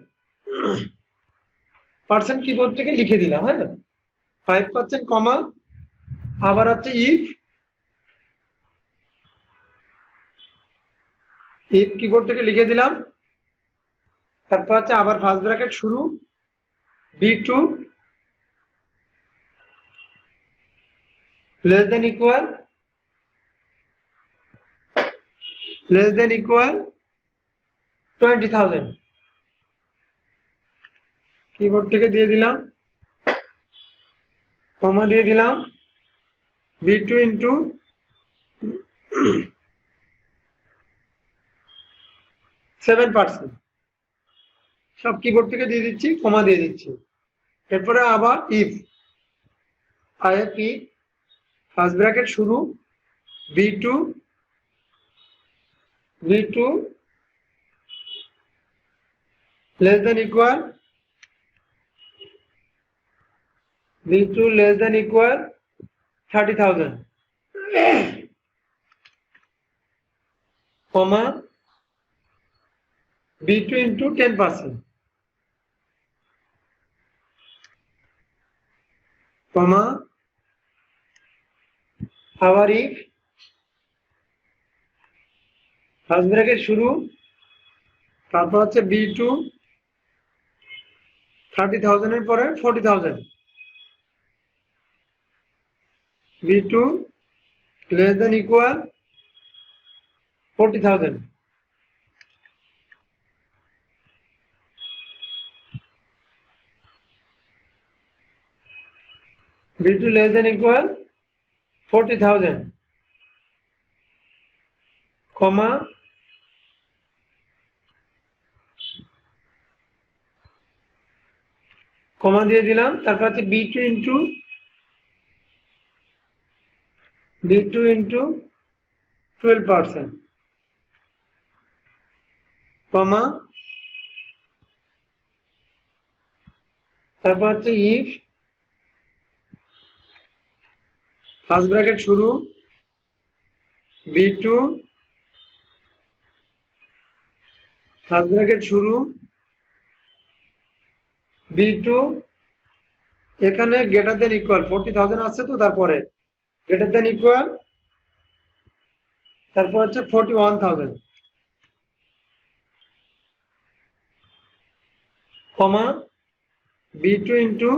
পার্সেন্ট কিবোর্ড থেকে লিখে দিলাম। হ্যাঁ, 5% কমা, আবার হচ্ছে ইফ কিবোর্ড থেকে লিখে দিলাম, তারপর হচ্ছে আবার ফার্স্ট ব্র্যাকেট শুরু, B2 less than equal 20,000, keyboard থেকে দিয়ে দিলাম, কমা দিয়ে দিলাম, B2 ইন্টু 7%, সব কিবোর্ড থেকে দিয়ে দিচ্ছি, কমা দিয়ে দিচ্ছি। এরপরে আবার ইফ, ফার্স্ট ব্র্যাকেট শুরু, B2 less than equal, B2 less than equal 30,000, কমা B2 ইন্টু 10%, কমা আবার ইফ, ফার্স্ট ব্র্যাকেট শুরু, তারপর হচ্ছে B2 30,000 এর পরে 40,000, B2 less than equal 40,000, B2 less than equal 40,000, comma দিয়ে দিলাম, তারপর হচ্ছে B2 ইন্টু 12%, কমা তারপর হচ্ছে ইফ ফার্স্ট ব্র্যাকেট শুরু, B2 ফার্স্ট ব্র্যাকেট শুরু, B2 এখানে গ্রেটার দেন ইকুয়াল 40,000 আছে, তো তারপরে গ্রেটার দেন ইকুয়াল, তারপর হচ্ছে 41,000, কমা B2 ইন্টু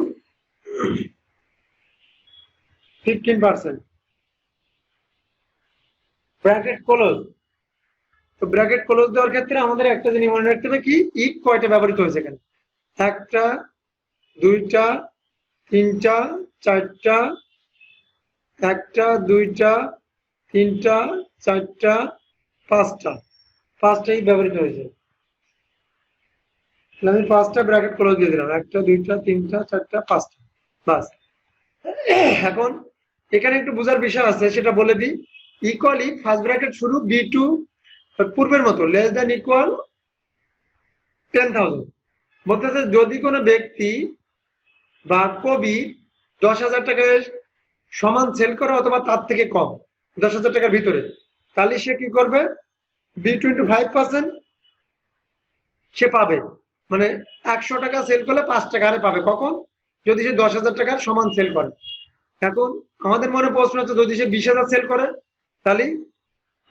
15%, ব্র্যাকেট ক্লোজ। তো ব্র্যাকেট ক্লোজ দেওয়ার ক্ষেত্রে আমাদের একটা জিনিস মনে রাখতে হবে, কি ইফ কয়টা ব্যবহৃত হয়েছে এখানে, একটা, দুইটা, তিনটা, চারটা, একটা, দুইটা, তিনটা, চারটা, পাঁচটাই ব্যবহৃত হয়েছে। আমি 5টা ব্র্যাকেট ক্লোজ দিয়ে দিলাম, একটা, দুইটা, তিনটা, চারটা, 5টা, বাস। এখন এখানে একটু বোঝার বিষয় আছে, সেটা বলে দিই। ইকুয়ালি ফার্স্ট ব্র্যাকেট শুরু, B2 পূর্বের মতো লেস দেন ইকুয়াল 10,000, বলতেছে যদি কোনো ব্যক্তি বা কবি 10,000 টাকায় সমান সেল করে অথবা তার থেকে কম, 10,000 টাকার ভিতরে, তাহলে সে কি করবে, B2 ইন্টু 5% সে পাবে, মানে 100 টাকা সেল করলে 5 টাকা হারে পাবে। কখন? যদি সে 10,000 টাকার সমান সেল করে। এখন আমাদের মনে প্রশ্ন হচ্ছে যদি সে 20,000 সেল করে তাহলে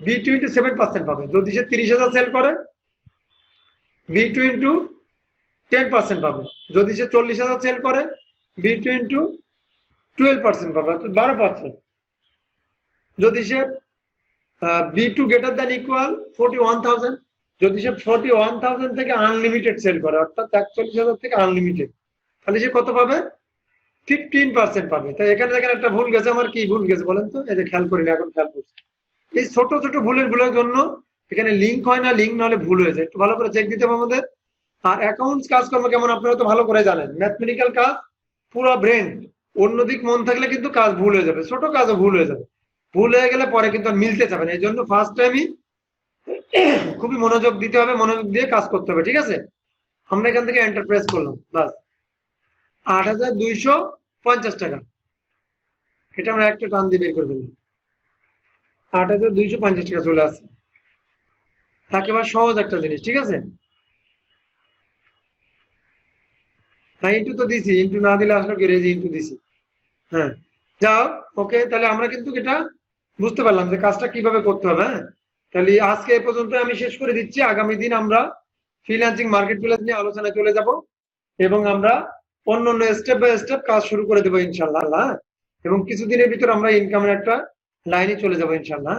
B2 ইন্টু 7% পাবে, যদি সে 30,000 সেল করে B2 ইন্টু 10% পাবে, যদি সে 40,000 সেল করে B2 ইন্টু 12% পাবে, 12%। যদি সে B2 গ্রেটার দ্যান ইকুয়াল 41,000, যদি সে 41,000 থেকে আনলিমিটেড সেল করে অর্থাৎ 41,000 থেকে আনলিমিটেড, তাহলে সে কত পাবে? 15% পাবে। তাই এখানে দেখেন একটা ভুল গেছে, আমার কি ভুল গেছে বলেন তো? এই যে খেয়াল করিনি, এখন খেয়াল করছি। এই ছোট ছোট ভুলের জন্য এখানে লিঙ্ক হয় না, লিঙ্ক নাহলে ভুল হয়ে যায়, একটু ভালো করে চেক দিতে হবে আমাদের। আর অ্যাকাউন্টস কাজকর্ম কেমন আপনারা তো ভালো করে জানেন, ম্যাথমেটিক্যাল কাজ পুরো ব্রেন, অন্যদিক মন থাকলে কিন্তু কাজ ভুল হয়ে যাবে, ছোট কাজও ভুল হয়ে যাবে, ভুল হয়ে গেলে পরে কিন্তু আর মিলতে যাবে না। এই জন্য ফার্স্ট টাইমই খুবই মনোযোগ দিতে হবে, মনোযোগ দিয়ে কাজ করতে হবে, ঠিক আছে? আমরা এখান থেকে এন্টারপ্রাইজ করলাম, বাস 8,250 টাকা, এটা আমরা একটা টান দিয়ে বের করে ফেললাম, 8,250 টাকা চলে আসছে। একেবারে সহজ একটা জিনিস, ঠিক আছে? হ্যাঁ, ইন্টু তো দিছি, ইন্টু না দিলে আসলে কি রেজি ইন্টু দিছি। হ্যাঁ, যাও, ওকে, তাহলে আমরা কিন্তু এটা বুঝতে পারলাম যে কাজটা কিভাবে করতে হবে। হ্যাঁ, তাহলে আজকে এ পর্যন্ত আমি শেষ করে দিচ্ছি। আগামী দিন আমরা ফ্রিল্যান্সিং মার্কেট প্লেস নিয়ে আলোচনায় চলে যাব এবং আমরা অন্য স্টেপ বাই স্টেপ কাজ শুরু করে দেবো ইনশাল্লাহ। এবং কিছুদিনের ভিতর আমরা ইনকামের একটা লাইনে চলে যাবো ইনশাল্লাহ।